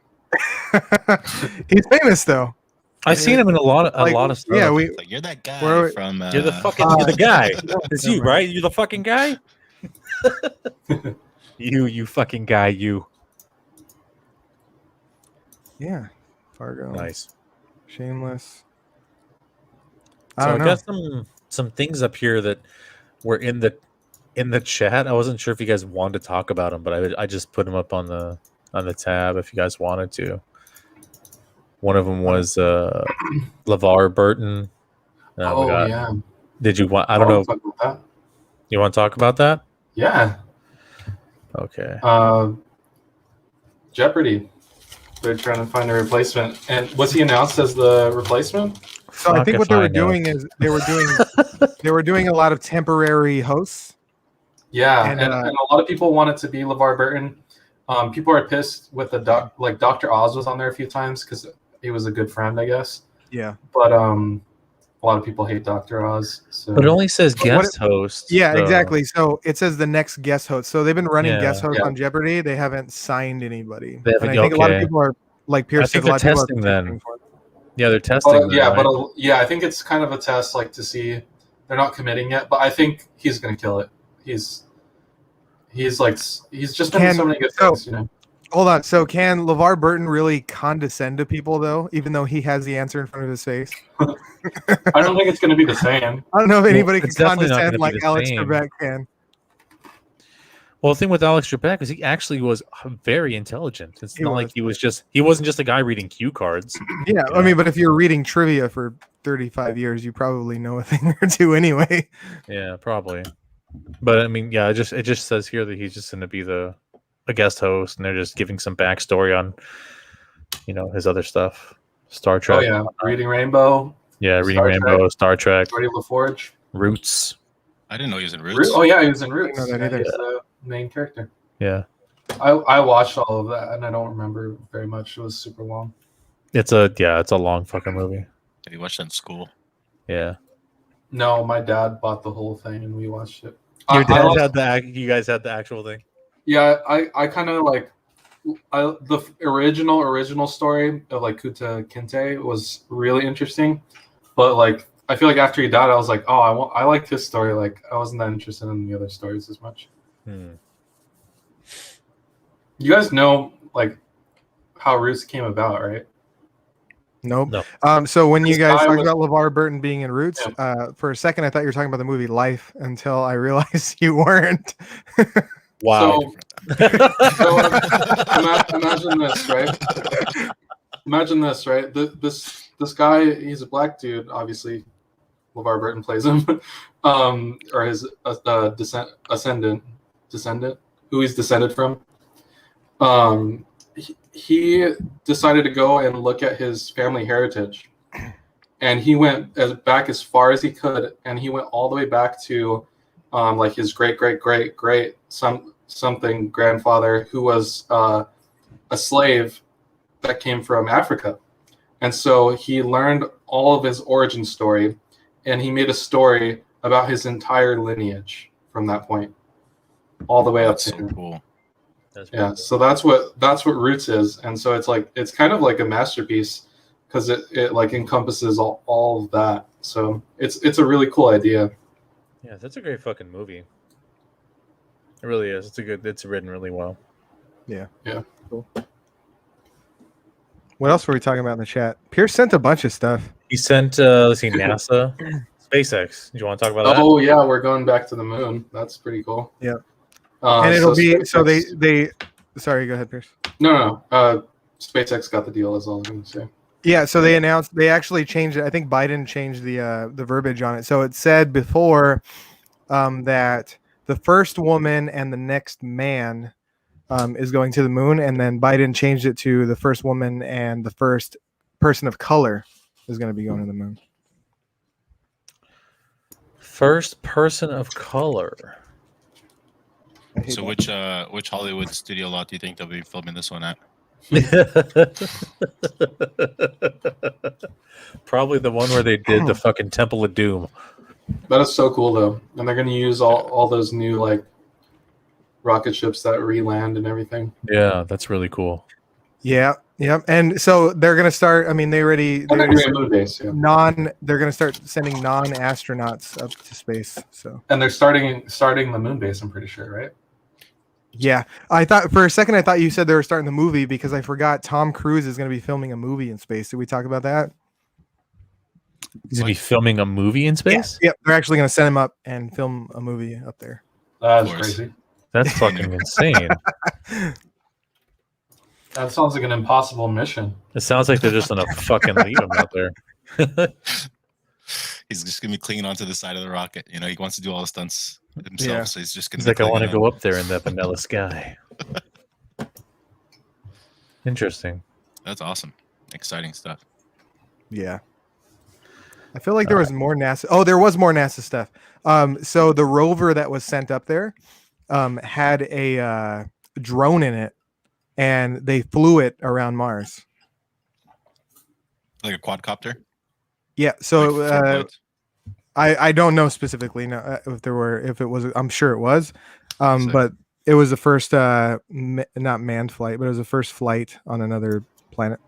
He's famous though. I've seen him in a lot of stuff. Yeah, It's like, you're that guy Where- from. You're the fucking you're the guy. It's you, right? You're the fucking guy. you fucking guy. You. Yeah, Fargo. Nice. Shameless. So I I don't know. got some things up here that were in the chat. I wasn't sure if you guys wanted to talk about them, but I just put them up on the tab if you guys wanted to. One of them was LeVar Burton. Oh yeah. Did you want? I don't know. Talk about that. You want to talk about that? Yeah. Okay. Jeopardy. They're trying to find a replacement. And was he announced as the replacement? So I Fuck think if what they were I know. doing is they were doing a lot of temporary hosts. Yeah, And, and a lot of people want it to be LeVar Burton. People are pissed with the like Dr. Oz was on there a few times because he was a good friend, I guess. Yeah. But a lot of people hate Dr. Oz. So But it only says But what guest host. Yeah, so- exactly. So it says the next guest host. So they've been running Yeah. guest hosts Yeah. on Jeopardy. They haven't signed anybody. They haven't- and I think a lot of okay. people are like Pierce I said. think A lot of they're people are testing then. petitioning for it. Yeah, they're testing. them, yeah, right? but yeah, I think it's kind of a test, like to see they're not committing yet. But I think he's gonna kill it. He's just been in so many good things, you know. Hold on. So can LeVar Burton really condescend to people though, even though he has the answer in front of his face? I don't think it's gonna be the same. I don't know if anybody can it's definitely not condescend gonna like be the Alex same. Trebek can. Well, the thing with Alex Trebek is he actually was very intelligent. It's He not was. like he wasn't just a guy reading cue cards. Yeah, I mean, but if you're reading trivia for 35 years, you probably know a thing or two anyway. Yeah, probably. But I mean, yeah, it just says here that he's just going to be a guest host, and they're just giving some backstory on, his other stuff, Star Trek. Oh yeah, Reading Rainbow, Yeah, Reading Star Rainbow, Star Trek, Marty LaForge. Roots. I didn't know he was in Roots. Oh yeah, he was in Roots. I didn't know that Yeah, either. he's the main character. Yeah, I watched all of that and I don't remember very much. It was super long. it's a long fucking movie. Did you watch that in school? Yeah, No, my dad bought the whole thing and we watched it. your I dad also- had you guys had the actual thing. Yeah, I kind of like the original story of like Kuta Kinte was really interesting, but like I feel like after he died, I was like, oh, I like his story. Like I wasn't that interested in the other stories as much. You guys know like how Roots came about, right? Nope. No. So when you This guys guy talked was- about LeVar Burton being in Roots, for a second I thought you were talking about the movie Life until I realized you weren't. Wow. So imagine this, right? Imagine this, right? This guy, he's a black dude, obviously. LeVar Burton plays him, or his descendant, who he's descended from. He decided to go and look at his family heritage, and he went back as far as he could, and he went all the way back to like his great something grandfather who was a slave that came from Africa. And so he learned all of his origin story, and he made a story about his entire lineage from that point all the way up That's to so him. cool. Yeah, so that's what Roots is. And so it's kind of like a masterpiece because it like encompasses all of that. So it's a really cool idea. Yeah, that's a great fucking movie. It really is. It's written really well. What else were we talking about in the chat? Pierce sent a bunch of stuff. He sent, let's see, NASA, SpaceX. Do you want to talk about that? Oh yeah, we're going back to the moon. That's pretty cool. Yeah. And it'll be so SpaceX- they. Sorry, go ahead, Pierce. No. SpaceX got the deal. Is all I'm going to say. Yeah, so they announced they actually changed it. I think Biden changed the verbiage on it. So it said before that the first woman and the next man is going to the moon, and then Biden changed it to the first woman and the first person of color is going to be going to the moon. First person of color. I hate So that. which Hollywood studio lot do you think they'll be filming this one at? Probably the one where they did the fucking Temple of Doom. That is so cool though, and they're going to use all those new like rocket ships that re-land and everything. Yeah, that's really cool. Yeah, and so they're going to start. I mean, they already And they're doing a moon base, yeah. they're going to start sending non-astronauts up to space. So And they're starting the moon base. I'm pretty sure, right? yeah, I thought for a second I thought you said they were starting the movie because I forgot Tom Cruise is going to be filming a movie in space. Did we talk about that? He's gonna be filming a movie in space. Yep, they're actually going to send him up and film a movie up there. That's Of course. crazy. That's fucking insane. That sounds like an impossible mission. It sounds like they're just gonna fucking leave him out there. He's just gonna be clinging onto the side of the rocket. You know, he wants to do all the stunts himself, Yeah. so he's just gonna. He's be like, I want to clinging go on. up there in that vanilla sky. Interesting. That's awesome, exciting stuff. Yeah. I feel like there was more NASA. Oh, there was more NASA stuff. So the rover that was sent up there had a drone in it, and they flew it around Mars. Like a quadcopter. Yeah. So Like four blades? I don't know specifically if it was. I'm sure it was, Sick. but it was the first not manned flight, but it was the first flight on another planet.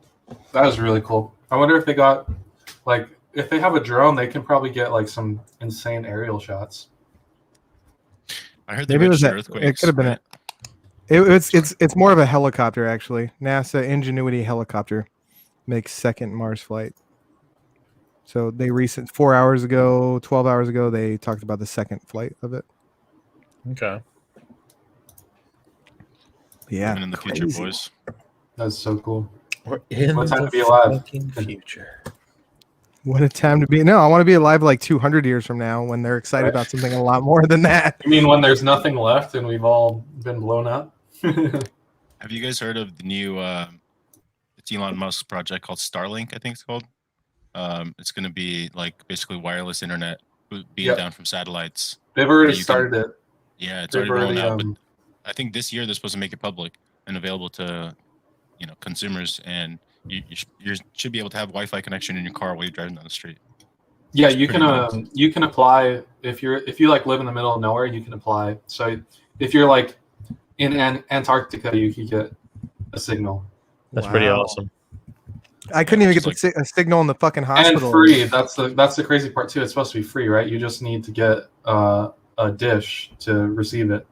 That is really cool. I wonder if they got like if they have a drone, they can probably get like some insane aerial shots. I heard they Maybe it was registered that. earthquakes. It could have been right? it's more of a helicopter actually. NASA Ingenuity helicopter makes second Mars flight. So they 4 hours ago, 12 hours ago, they talked about the second flight of it. Okay. Yeah, Living in the future, crazy. boys. That's so cool. We're in What time the to be alive? fucking future. What a time to be! No, I want to be alive like 200 years from now when they're excited Right. about something a lot more than that. You mean when there's nothing left and we've all been blown up? Have you guys heard of the new it's Elon Musk project called Starlink? I think it's called. It's going to be like basically wireless internet being Yep. down from satellites. They've already You can- started it. Yeah, it's They've already rolling already out. But I think this year they're supposed to make it public and available to, consumers, and you should be able to have Wi-Fi connection in your car while you're driving down the street. Yeah, It's you pretty can you can apply if you like live in the middle of nowhere, you can apply. So if you're like in Antarctica, you can get a signal. That's pretty Wow. awesome. I couldn't even get Just a signal in the fucking hospital. And free. That's the crazy part too. It's supposed to be free, right? You just need to get a dish to receive it.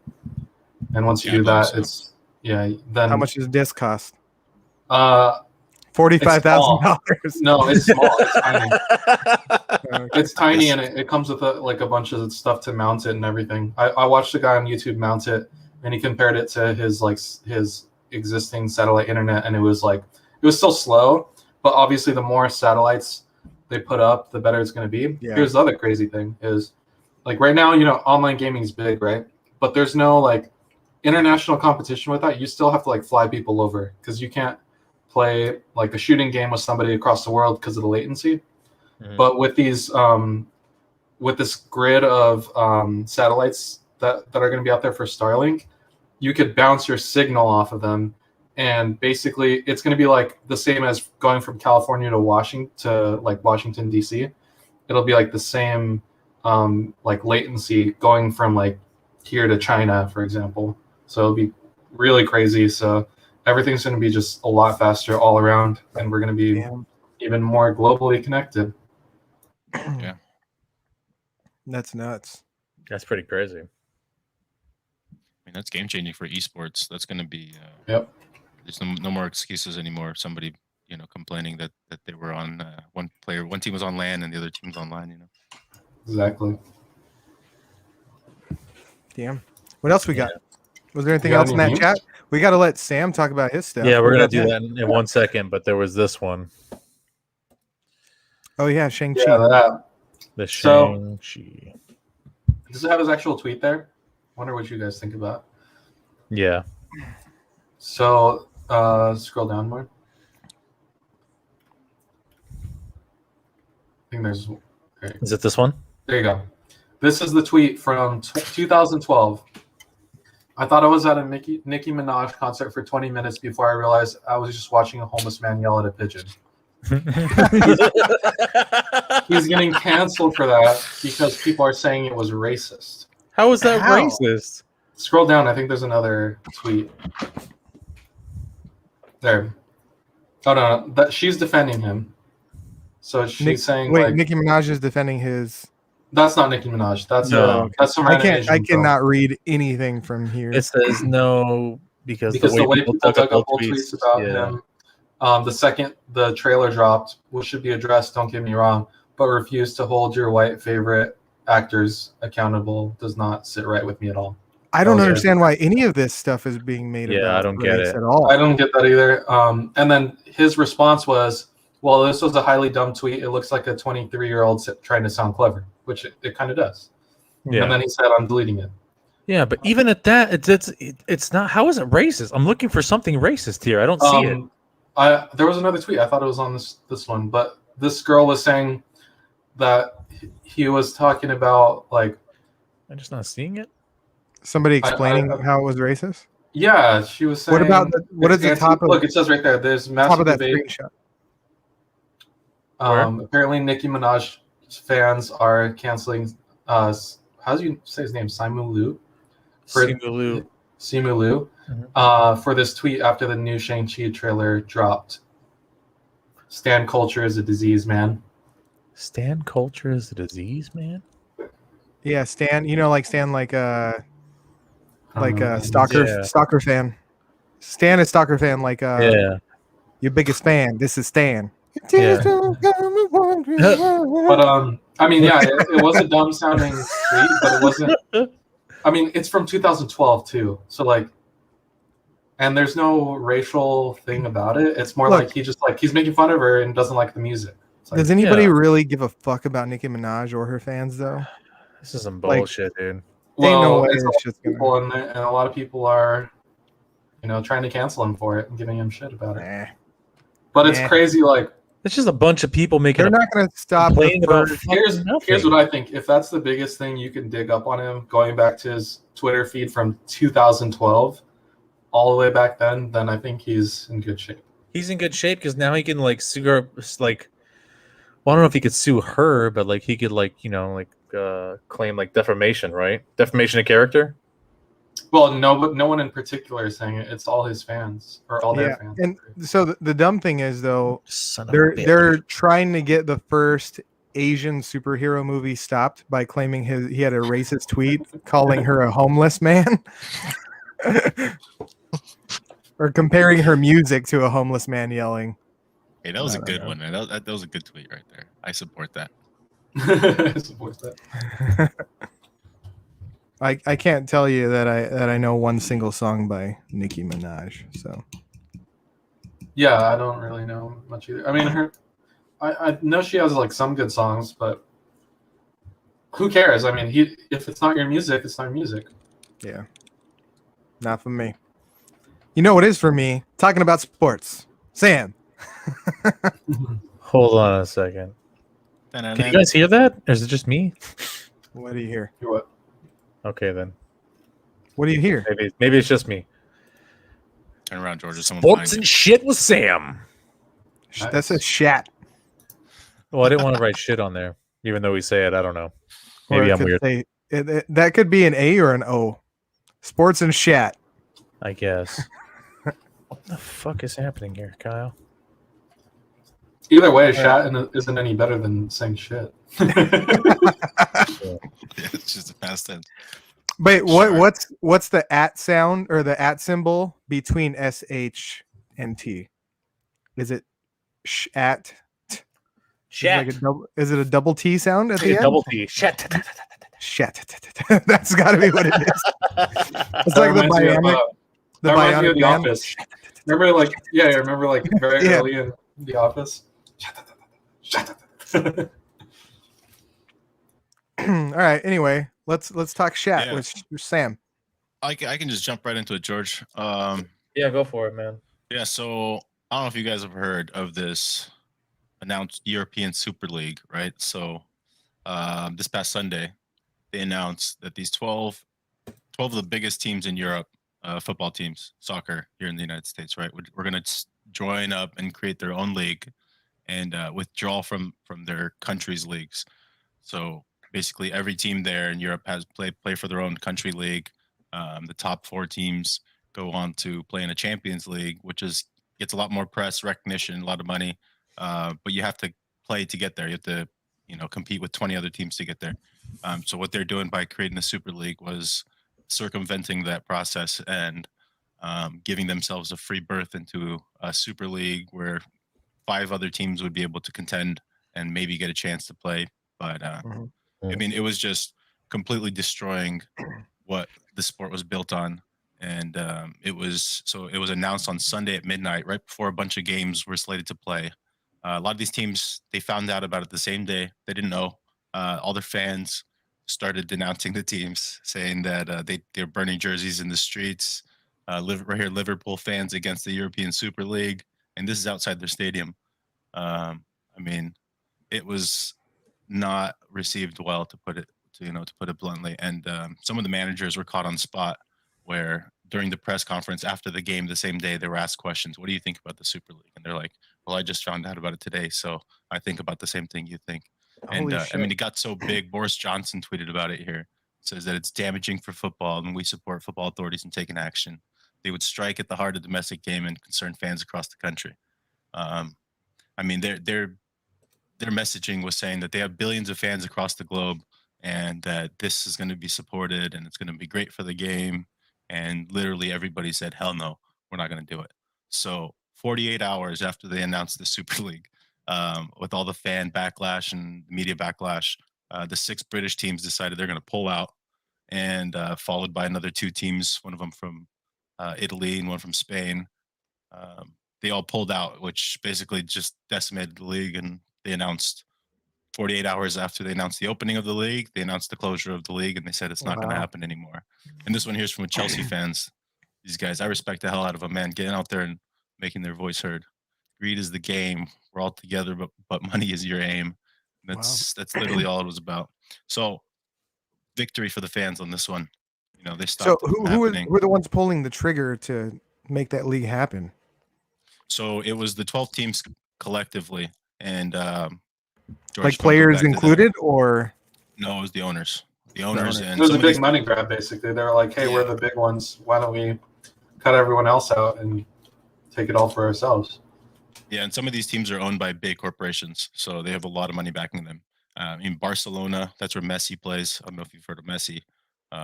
And once you Yeah, do I believe that, so. then How much does disc cost? uh $45,000. no, it's small. It's tiny. Okay. It's tiny, and it comes with a bunch of stuff to mount it and everything. I watched a guy on YouTube mount it, and he compared it to his existing satellite internet, and it was still slow, but obviously the more satellites they put up, the better it's going to be. Yeah. Here's the other crazy thing is, like right now, online gaming is big, right? But there's no like international competition with that. You still have to like fly people over because you can't play like a shooting game with somebody across the world because of the latency. Mhm. But with these with this grid of satellites that are going to be out there for Starlink, you could bounce your signal off of them, and basically it's going to be like the same as going from California to Washington DC. It'll be like the same like latency going from like here to China, for example. So it'll be really crazy. So everything's going to be just a lot faster all around, and we're going to be Damn. even more globally connected. That's nuts. That's pretty crazy. mean, that's game changing for esports. That's going to be. Yep. There's no more excuses anymore. Somebody, complaining that they were on one team was on LAN and the other team was online. Exactly. Damn. What else we got? Was there anything You got else in any that memes? chat? We got to let Sam talk about his stuff. Yeah, we're What gonna about do that in 1 second, but there was this one. Oh yeah, Shang-Chi. Yeah, that. The So- Shang-Chi. Does it have his actual tweet there? Wonder what you guys think about. Yeah. So scroll down more. I think there's. Okay. Is it this one? There you go. This is the tweet from 2012. I thought I was at a Nicki Minaj concert for 20 minutes before I realized I was just watching a homeless man yell at a pigeon. He's getting canceled for that because people are saying it was racist. How is that How? racist? Scroll down. I think there's another tweet. There. Oh no, that she's defending him. So she's saying Wait, like Nicki Minaj is defending his. that's not Nicki Minaj. That's No. that's some I random can't. Asian I girl. cannot read anything from here. It says no because the way people dug up old tweets about yeah. him. The second the trailer dropped, which should be addressed, don't get me wrong, but refuse to hold your white favorite actors accountable does not sit right with me at all. I don't Okay. understand why any of this stuff is being made. Yeah, about I don't get race it. at all. I don't get that either. And then his response was, well, this was a highly dumb tweet. It looks like a 23-year-old trying to sound clever, which it kind of does. Yeah. And then he said, I'm deleting it. Yeah, but even at that, it's not. How is it racist? I'm looking for something racist here. I don't see it. There was another tweet. I thought it was on this one, but this girl was saying that he was talking about like, I'm just not seeing it. Somebody explaining I- how it was racist. yeah, she was saying. What about what is it's the top of Look, it says right there. There's top massive of that debate. screenshot? Apparently, Nicki Minaj fans are canceling. How do you say his name? Simu Liu. For- Simu Simu Liu. Mhm. For this tweet after the new Shang-Chi trailer dropped. Stan culture is a disease, man. Stan culture is a disease, man. Yeah, Stan. Like Stan, like I don't know. stalker Yeah. stalker fan. Stan is stalker fan. Like Yeah. your biggest fan. This is Stan. Yeah. But I mean, yeah, it was a dumb sounding tweet, but it wasn't. I mean, it's from 2012 too, so like, and there's no racial thing about it. It's more Look. like he's making fun of her and doesn't like the music. It's like, Does anybody Yeah. really give a fuck about Nicki Minaj or her fans though? This is some Like- bullshit, dude. Ain't no way it's a lot it's of just gonna. people and a lot of people are, trying to cancel him for it and giving him shit about it. Nah. But it's Nah. crazy. Like, It's just a bunch of people making. They're a not going to stop the complaining about first. fucking nothing. here's what I think. If that's the biggest thing you can dig up on him, going back to his Twitter feed from 2012, all the way back then I think he's in good shape. He's in good shape because now he can like sue her. Like, well, I don't know if he could sue her, but like he could claim like defamation, right? Defamation of character. Well, no, but no one in particular is saying it. It's all his fans or all their Yeah, fans. and so the dumb thing is though, Son of they're a bitch. they're trying to get the first Asian superhero movie stopped by claiming he had a racist tweet calling her a homeless man. Or comparing her music to a homeless man yelling. Hey, that was I a don't good know. one, man. That was a good tweet right there. I support that. I support that. I can't tell you that I know one single song by Nicki Minaj. So Yeah, I don't really know much either. I mean, I know she has like some good songs, but who cares? I mean, if it's not your music, it's not your music. yeah, not for me. You know what is for me? Talking about sports. Sam. Hold on a second. Can you guys hear that, or is it just me? What do you hear? You what? Okay, then What do you hear? maybe it's just me. Turn around, Georgia. Someone Sports behind and you. shit with Sam. That's a shat. Well, I didn't want to write shit on there, even though we say it. I don't know. Or Maybe it I'm could weird. say- that could be an A or an O. Sports and shat. I guess. What the fuck is happening here, Kyle? Either way, chat isn't any better than saying shit. Yeah, it's just a past tense. Wait, Sure. what's the at sound or the at symbol between SH and T? Is it at? Shat. Is it a double T sound at It's the like a end? double T. Shat. Shit. That's got to be what it is. It's like the reminds me of, bionic. The that reminds me bionic of The man. Office. Remember, like very Yeah. early in The Office. All right. Anyway, let's talk chat Yeah. with Sam. I can just jump right into it, George. Yeah, go for it, man. Yeah, so I don't know if you guys have heard of this announced European Super League, right? So this past Sunday, they announced that these 12 of the biggest teams in Europe, football teams, soccer here in the United States, right? We're going to join up and create their own league and withdraw from their country's leagues. So basically, every team there in Europe has play for their own country league. The top 4 teams go on to play in a Champions League, which gets a lot more press recognition, a lot of money. But you have to play to get there. You have to, compete with 20 other teams to get there. So what they're doing by creating the Super League was circumventing that process and giving themselves a free berth into a Super League where 5 other teams would be able to contend and maybe get a chance to play. But I mean, it was just completely destroying what the sport was built on. And it was announced on Sunday at midnight, right before a bunch of games were slated to play. A lot of these teams, they found out about it the same day. They didn't know. All their fans started denouncing the teams, saying that they're burning jerseys in the streets. Right here, Liverpool fans against the European Super League, and this is outside their stadium. I mean, it was not received well, to put it bluntly. And some of the managers were caught on spot where during the press conference after the game the same day, they were asked questions. What do you think about the Super League? And they're like, well, I just found out about it today, so I think about the same thing you think. Holy And shit. I mean, it got so big. Boris Johnson tweeted about it here. Says that it's damaging for football, and we support football authorities in taking action. They would strike at the heart of domestic game and concern fans across the country. I mean, their messaging was saying that they have billions of fans across the globe, and that this is going to be supported, and it's going to be great for the game. And literally everybody said, "Hell no, we're not going to do it." So 48 hours after they announced the Super League, with all the fan backlash and media backlash, the 6 British teams decided they're going to pull out, and followed by another 2 teams, one of them from Italy and one from Spain. They all pulled out, which basically just decimated the league. And they announced 48 hours after they announced the opening of the league, they announced the closure of the league, and they said it's not going to Wow. happen anymore. And this one here's from Chelsea fans. These guys, I respect the hell out of them, man, getting out there and making their voice heard. Greed is the game. We're all together, but money is your aim. That's literally all it was about. So victory for the fans on this one. They So stopped it from who happening. were the ones pulling the trigger to make that league happen? So it was the 12 teams collectively, and George, Like don't go players back to that. included, or No, it was the owners. The owners owners. and It was a some of big these, money grab, basically. They were like, "Hey, we're Yeah. the big ones. Why don't we cut everyone else out and take it all for ourselves?" yeah, and some of these teams are owned by big corporations, so they have a lot of money backing them. In Barcelona, that's where Messi plays. I don't know if you've heard of Messi.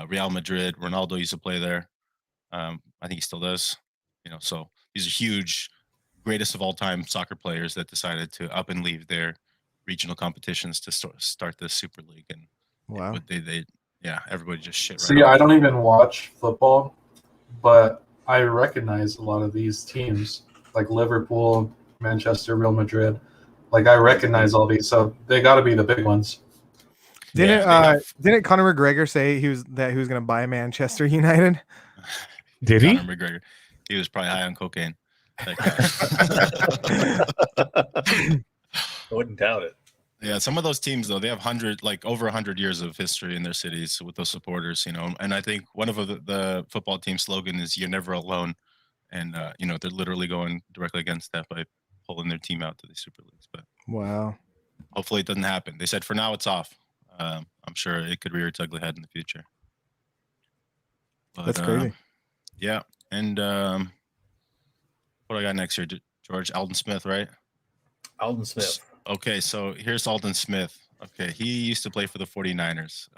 Real Madrid, Ronaldo used to play there. I think he still does. So these are huge, greatest of all time soccer players that decided to up and leave their regional competitions to start the Super League. And wow. what everybody just shit right See, off. I don't even watch football, but I recognize a lot of these teams, like Liverpool, Manchester, Real Madrid. Like I recognize all these, so they got to be the big ones. Didn't Conor McGregor say he was going to buy Manchester United? Did he? Conor McGregor. He was probably high on cocaine. I wouldn't doubt it. Yeah, some of those teams though, they have over 100 years of history in their cities with those supporters. And I think one of the football team slogan is "You're never alone," and they're literally going directly against that by pulling their team out to the Super Leagues. But Wow. hopefully it doesn't happen. They said for now it's off. I'm sure it could rear its ugly head in the future. But, That's crazy. Yeah, and what do I got next here, George? Alden Smith, right? Alden Smith. Okay, so here's Alden Smith. Okay, he used to play for the 49ers.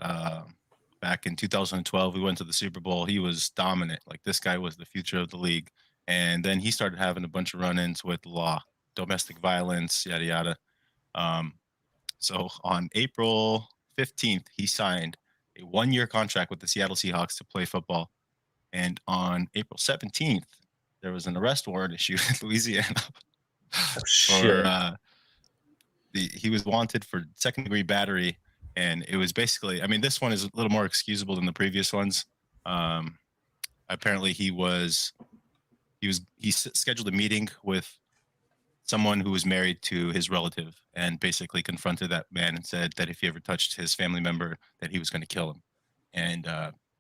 back in 2012. We went to the Super Bowl. He was dominant. Like this guy was the future of the league. And then he started having a bunch of run-ins with law, domestic violence, yada yada. So on April 15th, he signed a 1-year contract with the Seattle Seahawks to play football. And on April 17th, there was an arrest warrant issued in Louisiana. Shit. He was wanted for second-degree battery, and it was basically, I mean, this one is a little more excusable than the previous ones. Apparently, he scheduled a meeting with someone who was married to his relative, and basically confronted that man and said that if he ever touched his family member, that he was going to kill him. And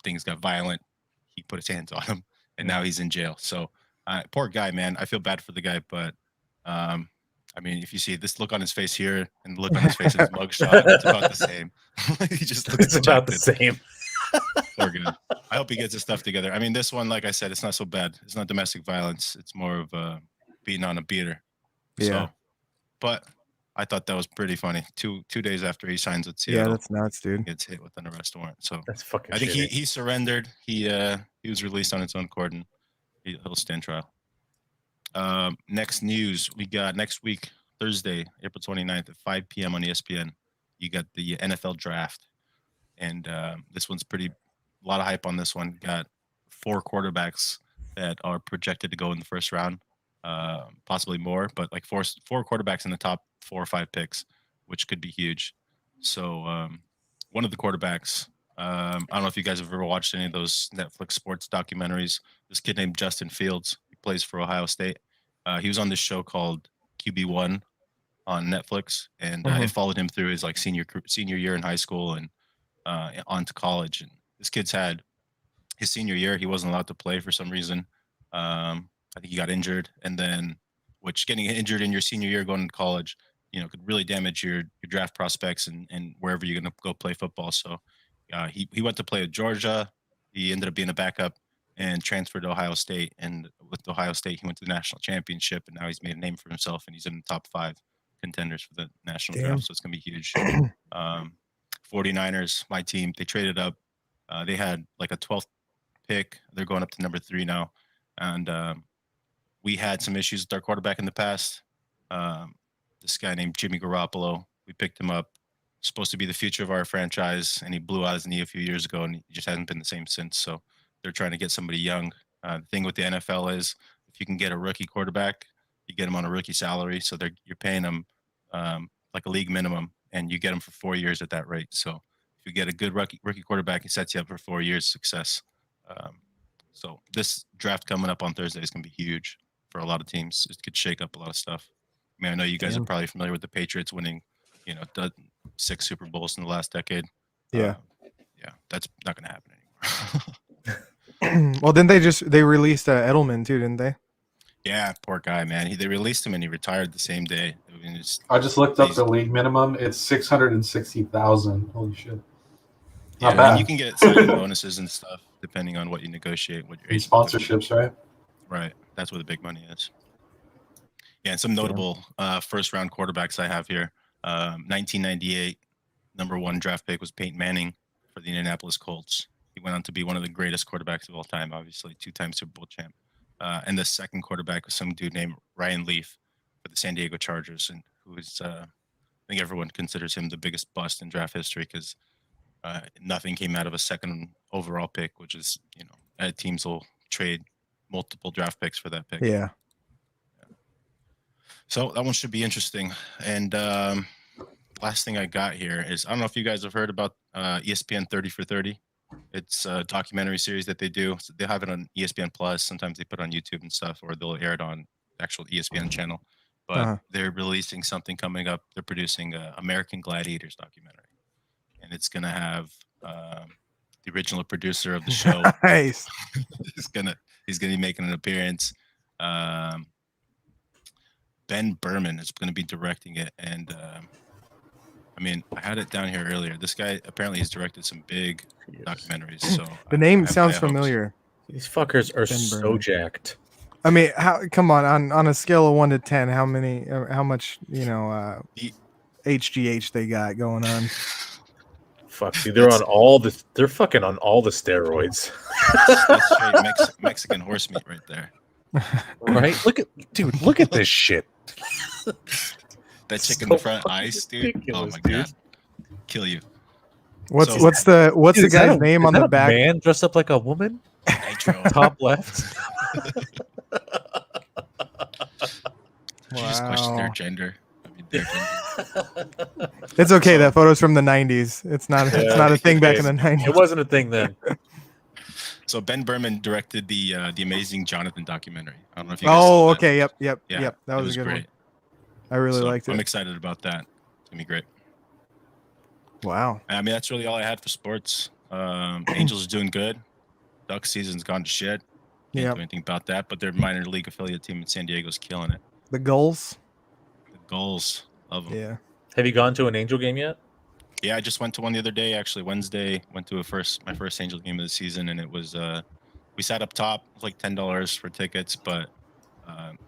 things got violent. He put his hands on him, and now he's in jail. So, poor guy, man. I feel bad for the guy, but I mean, if you see this look on his face here and the look on his face in his mugshot, it's about the same. He just looks It's about the dejected. same. Poor guy. I hope he gets his stuff together. I mean, this one, like I said, it's not so bad. It's not domestic violence. It's more of beating on a beater. Yeah. So, but I thought that was pretty funny. Two days after he signs with Yeah, Seattle, that's nuts, dude. gets hit with an arrest warrant. So That's fucking I think shitty. he surrendered. He was released on his own accord, and he'll stand trial. Next news, we got next week, Thursday, April 29th at 5 p.m. on ESPN. You got the NFL draft. And this one's a lot of hype on this one. Got 4 quarterbacks that are projected to go in the first round, possibly more, but like four quarterbacks in the top 4 or 5 picks, which could be huge. So one of the quarterbacks, I don't know if you guys have ever watched any of those Netflix sports documentaries. This kid named Justin Fields, he plays for Ohio State. He was on this show called QB1 on Netflix, and it followed him through his like senior year in high school and on to college. And this kid's had his senior year, he wasn't allowed to play for some reason. I think he got injured, and then which getting injured in your senior year going to college, could really damage your draft prospects and wherever you're going to go play football. So he went to play at Georgia. He ended up being a backup and transferred to Ohio State. And with Ohio State, he went to the national championship, and now he's made a name for himself, and he's in the top 5 contenders for the national draft. So it's going to be huge. 49ers, my team, they traded up. They had like a 12th pick. They're going up to number 3 now. And we had some issues with our quarterback in the past. This guy named Jimmy Garoppolo, we picked him up. Supposed to be the future of our franchise, and he blew out his knee a few years ago, and he just hasn't been the same since. So they're trying to get somebody young. The thing with the NFL is if you can get a rookie quarterback, you get him on a rookie salary. So you're paying him like a league minimum, and you get him for 4 years at that rate. So if you get a good rookie quarterback, he sets you up for 4 years success. So this draft coming up on Thursday is going to be huge for a lot of teams. It could shake up a lot of stuff. I mean, I know you guys are probably familiar with the Patriots winning, 6 Super Bowls in the last decade. Yeah. Yeah, that's not going to happen anymore. Well, didn't they released Edelman too, didn't they? Yeah, poor guy, man. They released him and he retired the same day. I mean, I just looked up the league minimum. It's 660,000. Holy shit! Yeah, Not bad. you can get signing bonuses and stuff depending on what you negotiate. What your And agent negotiates. sponsorships, right? Right. That's where the big money is. Yeah, and some notable first-round quarterbacks I have here. 1998, number 1 draft pick was Peyton Manning for the Indianapolis Colts. He went on to be one of the greatest quarterbacks of all time, obviously, 2-time Super Bowl champ. And the second quarterback was some dude named Ryan Leaf for the San Diego Chargers, and who is, I think everyone considers him the biggest bust in draft history because nothing came out of a second overall pick, which is, teams will trade multiple draft picks for that pick. Yeah. So that one should be interesting. And last thing I got here is, I don't know if you guys have heard about ESPN 30 for 30. It's a documentary series that they do. So they have it on ESPN Plus. Sometimes they put it on YouTube and stuff, or they'll air it on the actual ESPN channel. But they're releasing something coming up. They're producing a American Gladiators documentary. And it's going to have the original producer of the show. Nice. he's gonna be making an appearance. Ben Berman is going to be directing it, and I mean, I had it down here earlier. This guy apparently has directed some big documentaries. So The name I have sounds high hopes. familiar. These fuckers are Ben so Burnham. jacked. I mean, come on a scale of 1 to 10, how much HGH they got going on? fuck, dude, they're fucking on all the steroids. That's straight Mexican horse meat right there. Right? Look at this shit. That chick in So the front ice, dude. Oh ridiculous, my dude. god, kill you. What's So- what's the Dude, is that guy's a- name is on that the a back? man dressed up like a woman? Nitro. Top left. Did you just question their Wow. gender? I mean, their gender. It's okay. That photo's from the '90s. It's not. It's not a thing back in the It '90s. wasn't a thing then. So Ben Berman directed the amazing Jonathan documentary. I don't know if you guys Oh, saw that. okay. Yep. Yeah, That it was a good great. one. I really So liked I'm it. excited about that. It's gonna be great. Wow. I mean, that's really all I had for sports. Angels are doing good. Ducks season's gone to shit. Can't Yep. do anything about that. But their minor league affiliate team in San Diego's killing it. The goals. The goals of them. Yeah. Have you gone to an Angel game yet? Yeah, I just went to one the other day. Actually, Wednesday went to my first Angel game of the season, and it was we sat up top. It was like $10 for tickets, but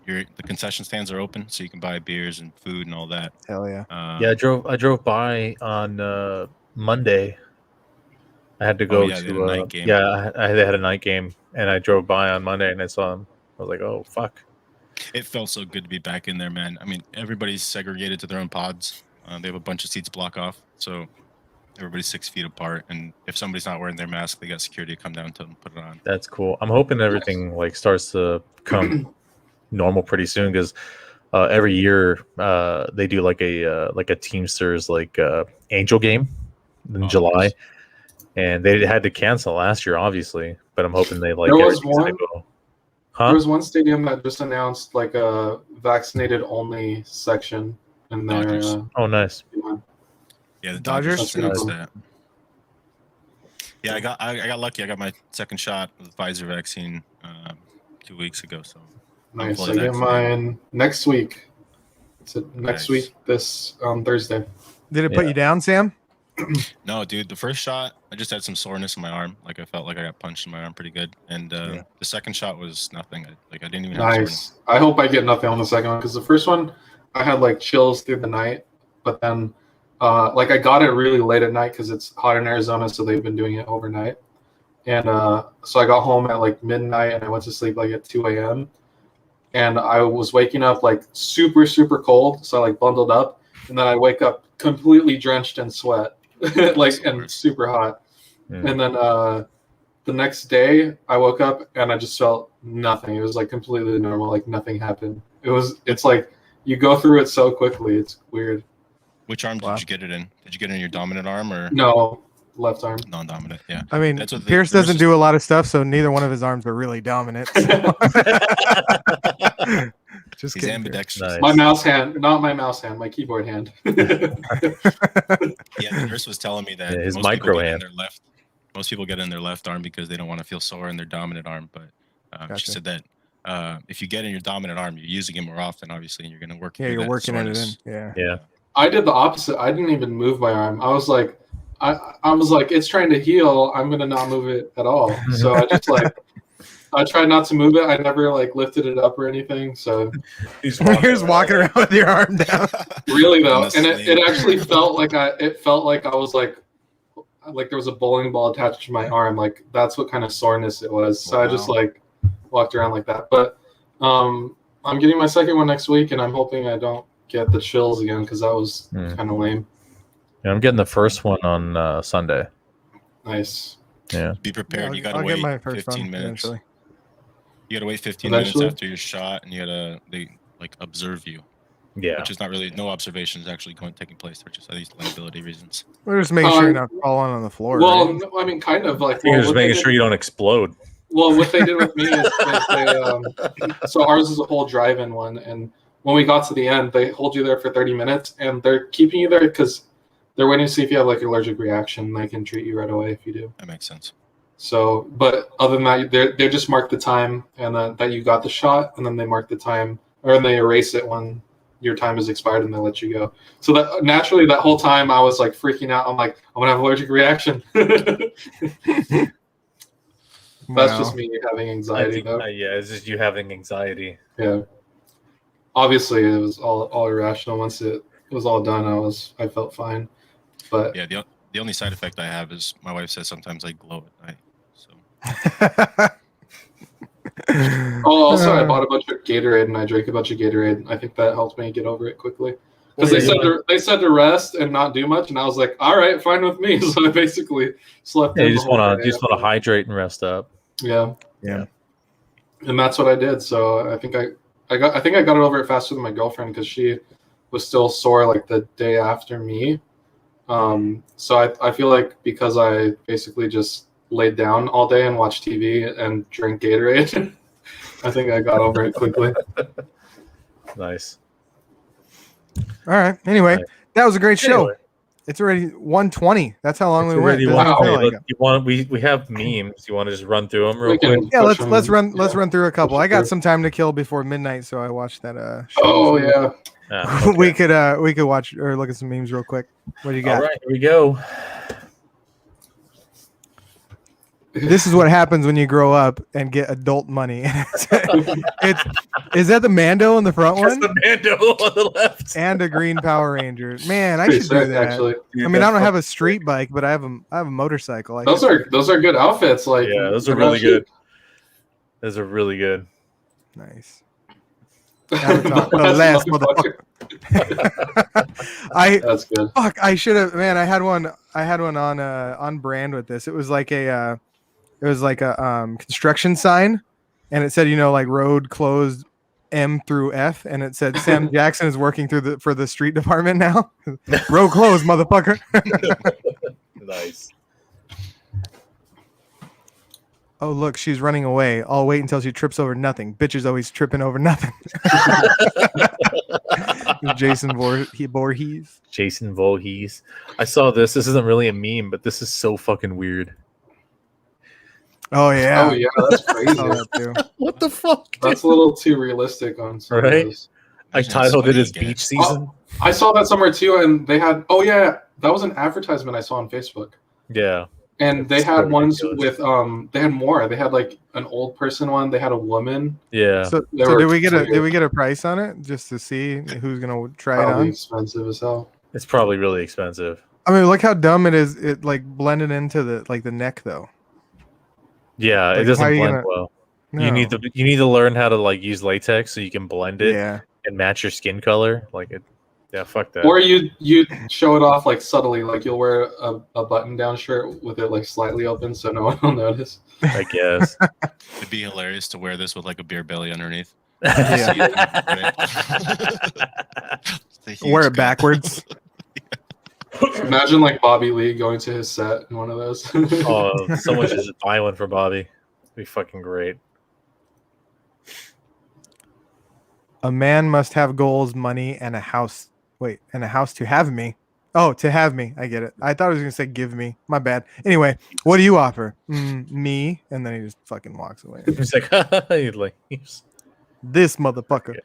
the concession stands are open, so you can buy beers and food and all that. Hell yeah. Yeah, I drove by on Monday. I had to go yeah, they had to a night game. yeah, I had a night game, and I drove by on Monday and I saw them. I was like, oh fuck. It felt so good to be back in there, man. I mean, everybody's segregated to their own pods. They have a bunch of seats block off, so everybody's 6 feet apart. And if somebody's not wearing their mask, they got security to come down to them, put it on. That's cool. I'm hoping everything like starts to come normal pretty soon because every year they do like a Teamsters Angel game in July, nice. and they had to cancel last year, obviously. But I'm hoping they like There was everything's gonna one- go. There Huh? was one stadium that just announced like a vaccinated only section in their. Dodgers. Oh, nice. Yeah, the Dodgers? Dodgers just announced That's that. Yeah, I got lucky. I got my second shot of the Pfizer vaccine 2 weeks ago. So Nice. fully I get vaccinated. mine next week. It's next Nice. week, this Thursday. Did it put Yeah. you down, Sam? no, dude, the first shot I just had some soreness in my arm. Like I felt like I got punched in my arm pretty good. And Yeah. the second shot was nothing. I didn't even have soreness. Nice. I hope I get nothing on the second one because the first one I had like chills through the night, but then I got it really late at night because it's hot in Arizona, so they've been doing it overnight. And so I got home at like midnight and I went to sleep like at 2 a.m. And I was waking up like super, super cold. So I like bundled up and then I wake up completely drenched in sweat, and super hot. Mm. And then the next day I woke up and I just felt nothing. It was like completely normal, like nothing happened. It's like you go through it so quickly. It's weird. Which arm Wow. did you get it in? Did you get it in your dominant arm or No, left arm. non-dominant? Yeah. I mean, That's what Pierce there's doesn't just- do a lot of stuff, so neither one of his arms are really dominant. Just He's kidding. Pierce. ambidextrous. Nice. My mouse hand, not my mouse hand, my keyboard hand. Yeah, the nurse was telling me that Yeah, his most people micro get in hand. their left. Most people get in their left arm because they don't want to feel sore in their dominant arm. But she Gotcha. said that if you get in your dominant arm, you're using it more often, obviously, and you're going to work. Yeah, through you're that working at it in. soreness. Yeah. Yeah. I did the opposite. I didn't even move my arm. I was like, it's trying to heal. I'm gonna not move it at all. So I just I tried not to move it. I never like lifted it up or anything. So He's You're just walking around with your arm down. really though, On the and sleeve. it actually felt like I was like there was a bowling ball attached to my arm. Like that's what kind of soreness it was. So I just Wow. like walked around like that. But I'm getting my second one next week, and I'm hoping I don't get the chills again because that was Hmm. kind of lame. Yeah, I'm getting the first one on Sunday. Nice. Yeah. Be prepared. I'll- you got to I'll wait get my first 15 one minutes. eventually. You got to wait 15 Eventually? minutes after your shot, and they like observe you, Yeah. which is not really no observations actually taking place. They're just at least liability reasons. We're just making sure you're not falling on the floor. Well, right? no, I mean, kind of like. You're well, just what they making did- sure you don't explode. Well, what they did with me is so ours is a whole drive-in one, and when we got to the end, they hold you there for 30 minutes, and they're keeping you there because they're waiting to see if you have like an allergic reaction. They can treat you right away if you do. That makes sense. So, but other than that, they just mark the time and that you got the shot, and then they mark the time, or they erase it when your time is expired, and they let you go. So that naturally, that whole time I was like freaking out. I'm like, I'm gonna have an allergic reaction. That's Wow. just me having I anxiety, think, though. yeah, it's just you having anxiety. Yeah. Obviously, it was all irrational. Once it was all done, I felt fine. But Yeah. The only side effect I have is my wife says sometimes I glow at night. So Oh, also, I bought a bunch of Gatorade and I drank a bunch of Gatorade. I think that helped me get over it quickly. Because they said to rest and not do much, and I was like, all right, fine with me. So I basically slept. Yeah, in you the just whole want day. to hydrate and rest up. Yeah. Yeah. And that's what I did. So I think I got it over it faster than my girlfriend because she was still sore like the day after me. So I feel like because I basically just laid down all day and watched TV and drank Gatorade, I think I got over it quickly. Nice. All right. Anyway, Right. that was a great show. Anyway. It's already 120. That's how long It's we went. already Doesn't one feel point. like it. We have memes. You want to just run through them real We can- quick? Yeah, let's Push 'em. let's run through a couple. I got Sure. some time to kill before midnight, so I watched that. Show. Oh yeah. Ah, okay. we could watch or look at some memes real quick. What do you got? All right, here we go. This is what happens when you grow up and get adult money. it's is that the Mando in the front That's one the Mando on the left. and a green Power Ranger. Man, I Pretty should do sick, that. actually. I mean, I don't have a street bike, but I have a motorcycle. I Those should- are good outfits. Like Yeah, those are they're not really good. Those are really good. nice. cheap. Avatar, the last motherfucker. That's good. Fuck, I should have. Man, I had one on brand with this. It was like a construction sign, and it said, like road closed M through F, and it said Sam Jackson is working for the street department now. Road closed, motherfucker. Nice. Oh look, she's running away. I'll wait until she trips over nothing. Bitches always tripping over nothing. Jason Voorhees. Jason Voorhees. I saw this. This isn't really a meme, but this is so fucking weird. Oh yeah. Oh yeah, that's I crazy. saw that too. What the fuck? That's a little too realistic on some of Right? those. I titled it as Beach Season. I saw that somewhere too, and they had. Oh yeah, that was an advertisement I saw on Facebook, Yeah. and they It's had so ones ridiculous. with. They had more. They had like an old person one. They had a woman. Yeah. So, They so were did we get a weird. price on it just to see who's gonna try it Probably on? expensive as hell. It's probably really expensive. I mean, look how dumb it is. It like blended into the neck though. Yeah, Like, it how doesn't are you blend gonna- well. No. You need to learn how to like use latex so you can blend it Yeah. and match your skin color. Like it. Yeah, fuck that. Or you show it off like subtly, like you'll wear a button down shirt with it like slightly open, so no one will notice. I guess. it'd be hilarious to wear this with like a beer belly underneath. Yeah. It's a huge Wear it cup. backwards. Imagine like Bobby Lee going to his set in one of those. Oh, someone should just buy one for Bobby. It'd be fucking great. A man must have goals, money, and a house. Wait, and a house to have me. Oh, to have me. I get it. I thought I was gonna say give me. My bad. Anyway, what do you offer? Me. And then he just fucking walks away. He's like, he leaves. This motherfucker.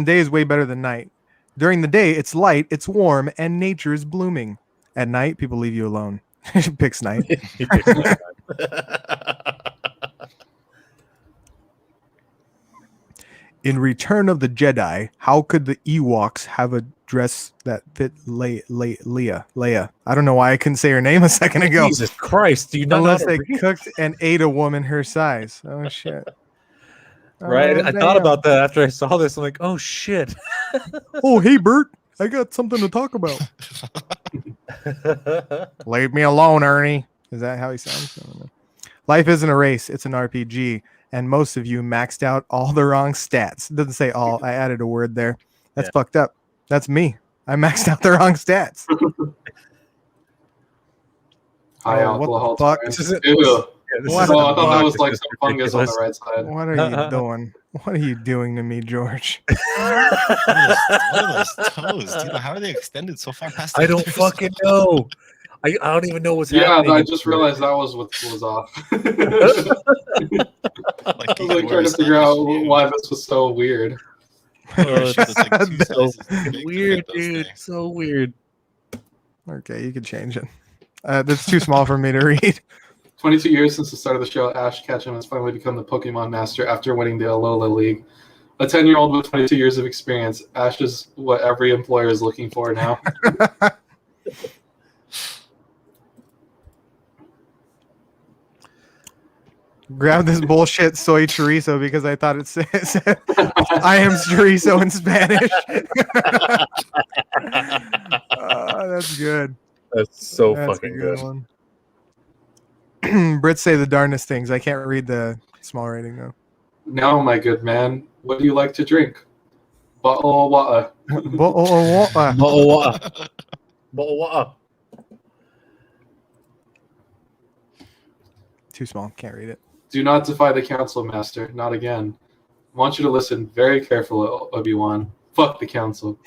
Day is way better than night. During the day, it's light, it's warm, and nature is blooming. At night, people leave you alone. Picks night. He picks that In Return of the Jedi, how could the Ewoks have a dress that fit Leia? I don't know why I couldn't say her name a second time. ago. Jesus Christ! Do you not know Unless how to they read? cooked and ate a woman her size. Oh shit. Right? Oh, I thought damn. about that after I saw this. I'm like, oh shit. Oh hey Bert, I got something to talk about. Leave me alone, Ernie. Is that how he sounds? I don't know. Life isn't a race, it's an RPG. And most of you maxed out all the wrong stats. It doesn't say all. I added a word there. That's Yeah. fucked up. That's me. I maxed out the wrong stats. High Oh, what the alcohol. fuck? tolerance. This is- Ew. Yeah, this What is the Oh, I thought that fuck? was like This some is fungus on the ridiculous. right side. What are you doing? What are you doing to me, George? What are those toes? Dude, how are they extended so far past? I the don't others? fucking know. I don't even know what's Yeah, happening. I just realized that was what was off. I Like, was like trying to figure out why this was so weird. Oh, It's like two so sizes too big to weird, fit those dude. things. So weird. Okay, you could change it. That's too small for me to read. 22 years since the start of the show, Ash Ketchum has finally become the Pokemon Master after winning the Alola League. A 10-year-old with 22 years of experience, Ash is what every employer is looking for now. grabbed this bullshit soy chorizo because I thought it said I am chorizo in Spanish. That's good. That's so That's a fucking good. one. Brits say the darnest things. I can't read the small rating though. Now, my good man, what do you like to drink? Bottle of water. Bottle of water. Bottle of water. Bottle of water. Too small. Can't read it. Do not defy the council, master. Not again. I want you to listen very carefully, Obi-Wan. Fuck the council.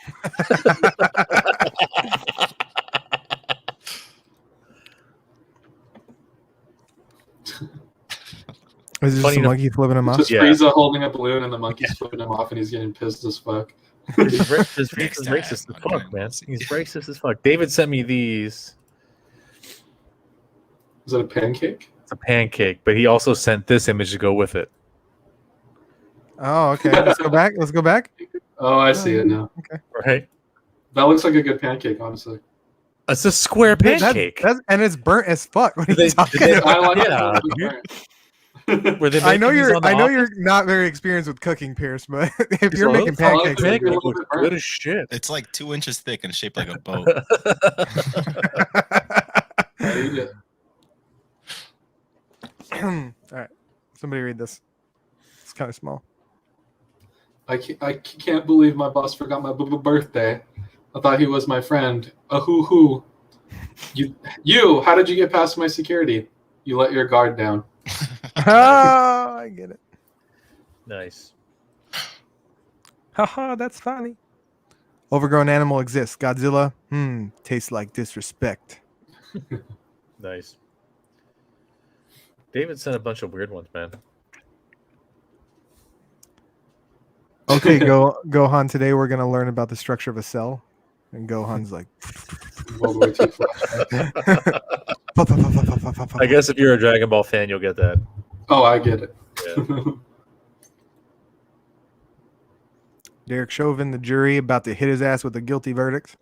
Is this Funny a enough- monkey flipping him off? Just Yeah. Frieza holding a balloon and the monkey's flipping him off and he's getting pissed as fuck. He's Next racist time, as fuck, okay. man. He's racist as fuck. David sent me these. Is it a pancake? It's a pancake, but he also sent this image to go with it. Oh, okay. Let's go back. Let's go back. Oh, I see it now. Right? That looks like a good pancake, honestly. It's a square Dude, pancake. and it's burnt as fuck. What are They- you talking they- about? I like Yeah, it. dude. Where they I know make these you're. on the I know office. you're not very experienced with cooking, Pierce. But if He's you're like, making "Oh, pancakes, it's Pancake a little looks bit burnt." good as shit. It's like 2 inches thick and shaped like a boat. I eat it. all right. Somebody read this. It's kind of small. I can't believe my boss forgot my birthday. I thought he was my friend. Hoo. You, how did you get past my security? You let your guard down. Oh, I get it. Nice. Haha, that's funny. Overgrown animal exists. Godzilla. Tastes like disrespect. Nice. David sent a bunch of weird ones, man. Okay, Gohan. Today we're gonna learn about the structure of a cell, and Gohan's like. World War II flashback. I guess if you're a Dragon Ball fan, you'll get that. Oh, I get it. Yeah. Derek Chauvin, the jury, about to hit his ass with a guilty verdict.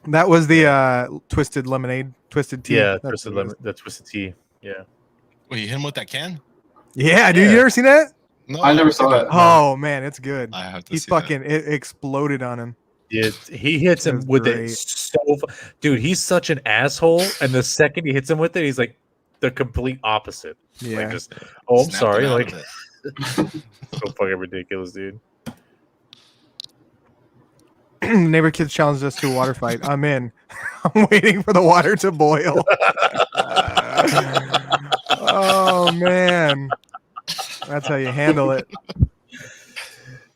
That was the twisted lemonade, twisted tea. Yeah, That's twisted what it lemon, the twisted tea. Yeah. Wait, you hit him with that can? is. Yeah, dude, Yeah. you ever seen that? No, I never saw it. Oh man, it's good. I have to He see that. fucking it exploded on him. He hits him That's with great. it so dude, he's such an asshole, and the second he hits him with it, he's like the complete opposite. Yeah. Like just I'm Snapped sorry, him out like of it. so fucking ridiculous, dude. Neighbor kids challenged us to a water fight. I'm in. I'm waiting for the water to boil. Oh man, that's how you handle it,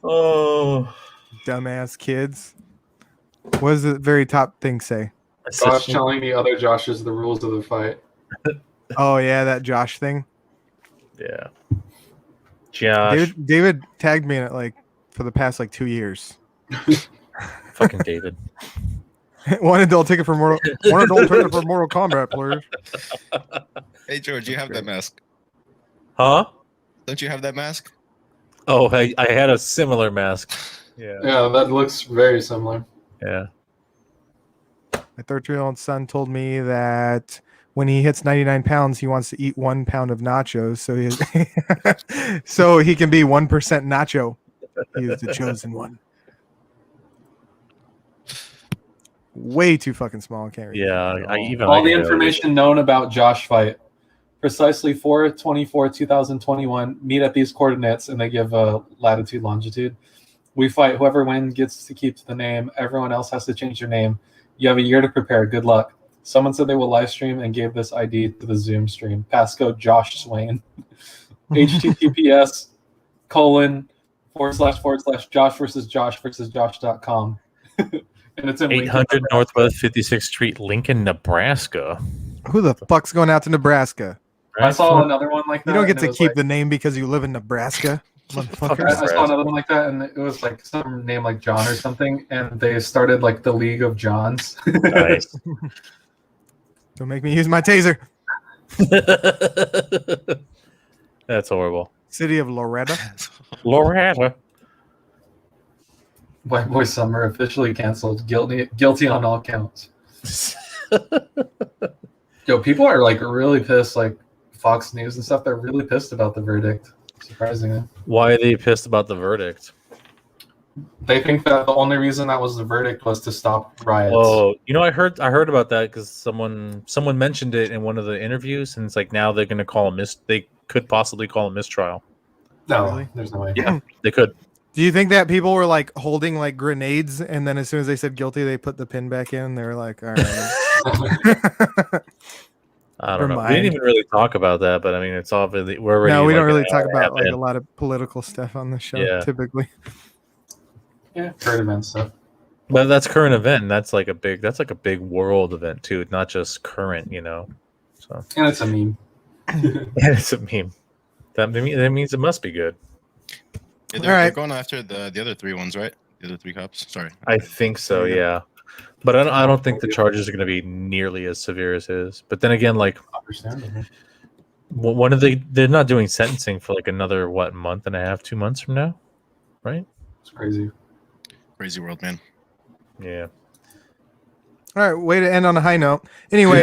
Oh, dumbass kids. What does the very top thing say? Josh telling the other Joshes the rules of the fight. Oh yeah, that Josh thing. yeah. Josh, David tagged me in it like for the past like 2 years. fucking David. One adult ticket for Mortal Kombat, please. Hey, George, you have that mask. Huh? Don't you have that mask? Oh, I had a similar mask. Yeah. Yeah, that looks very similar. Yeah. My 13-year-old son told me that when he hits 99 pounds, he wants to eat 1 pound of nachos, so he can be 1% nacho. He is the chosen one. Way too fucking small. I can't read. Yeah. that at I all. even All I the can information known about Josh fight. Precisely 4/24/2021. Meet at these coordinates, and they give a latitude, longitude. We fight. Whoever wins gets to keep the name. Everyone else has to change their name. You have a year to prepare. Good luck. Someone said they will live stream and gave this ID to the Zoom stream. Passcode Josh Swain. https://Josh versus Josh.com. And it's in 800 Northwest 56th Street, Lincoln, Nebraska. Who the fuck's going out to Nebraska? I saw another one like that. You don't get and to it was keep like- the name because you live in Nebraska, motherfuckers. I saw another one like that, and it was like some name like John or something, and they started like the League of Johns. Nice. Don't make me use my taser. That's horrible. City of Loretta. Loretta. White Boy Summer officially canceled. Guilty on all counts. Yo, people are like really pissed. Like Fox News and stuff, they're really pissed about the verdict. Surprisingly, Why are they pissed about the verdict? they think that the only reason that was the verdict was to stop riots. Oh, I heard about that because someone mentioned it in one of the interviews, and it's like now they're going to call they could possibly call a mistrial. No, Really? there's no way. Yeah, they could. Do you think that people were like holding like grenades, and then as soon as they said guilty, they put the pin back in? They were like, all right. I don't know. We Never didn't mind. even really talk about that, but I mean, it's obviously we're already. No, we don't like, really an talk hour about like in. a lot of political stuff on the show Yeah. typically. Yeah, current event stuff. But that's current event. And that's like a big world event too, not just current. So And it's a meme. and it's a meme. That means it must be good. Yeah, All they're right. going after the other 3 ones, right? The other 3 cops. Sorry. I think so. Yeah. But I don't think the charges are going to be nearly as severe as his. But then again, like Understandable. when are they're not doing sentencing for like another month and a half, 2 months from now, right? It's crazy. Crazy world, man. Yeah. All right, way to end on a high note. Anyway,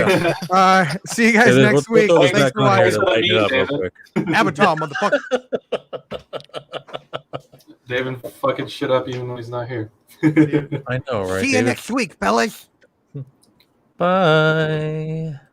see you guys Yeah, next we'll week. throw this Thanks back for on here watching. to lighten it up real David. quick. Avatar, motherfucker. David fucking shit up even when he's not here. I know, right? See you David? next week, fellas. Bye.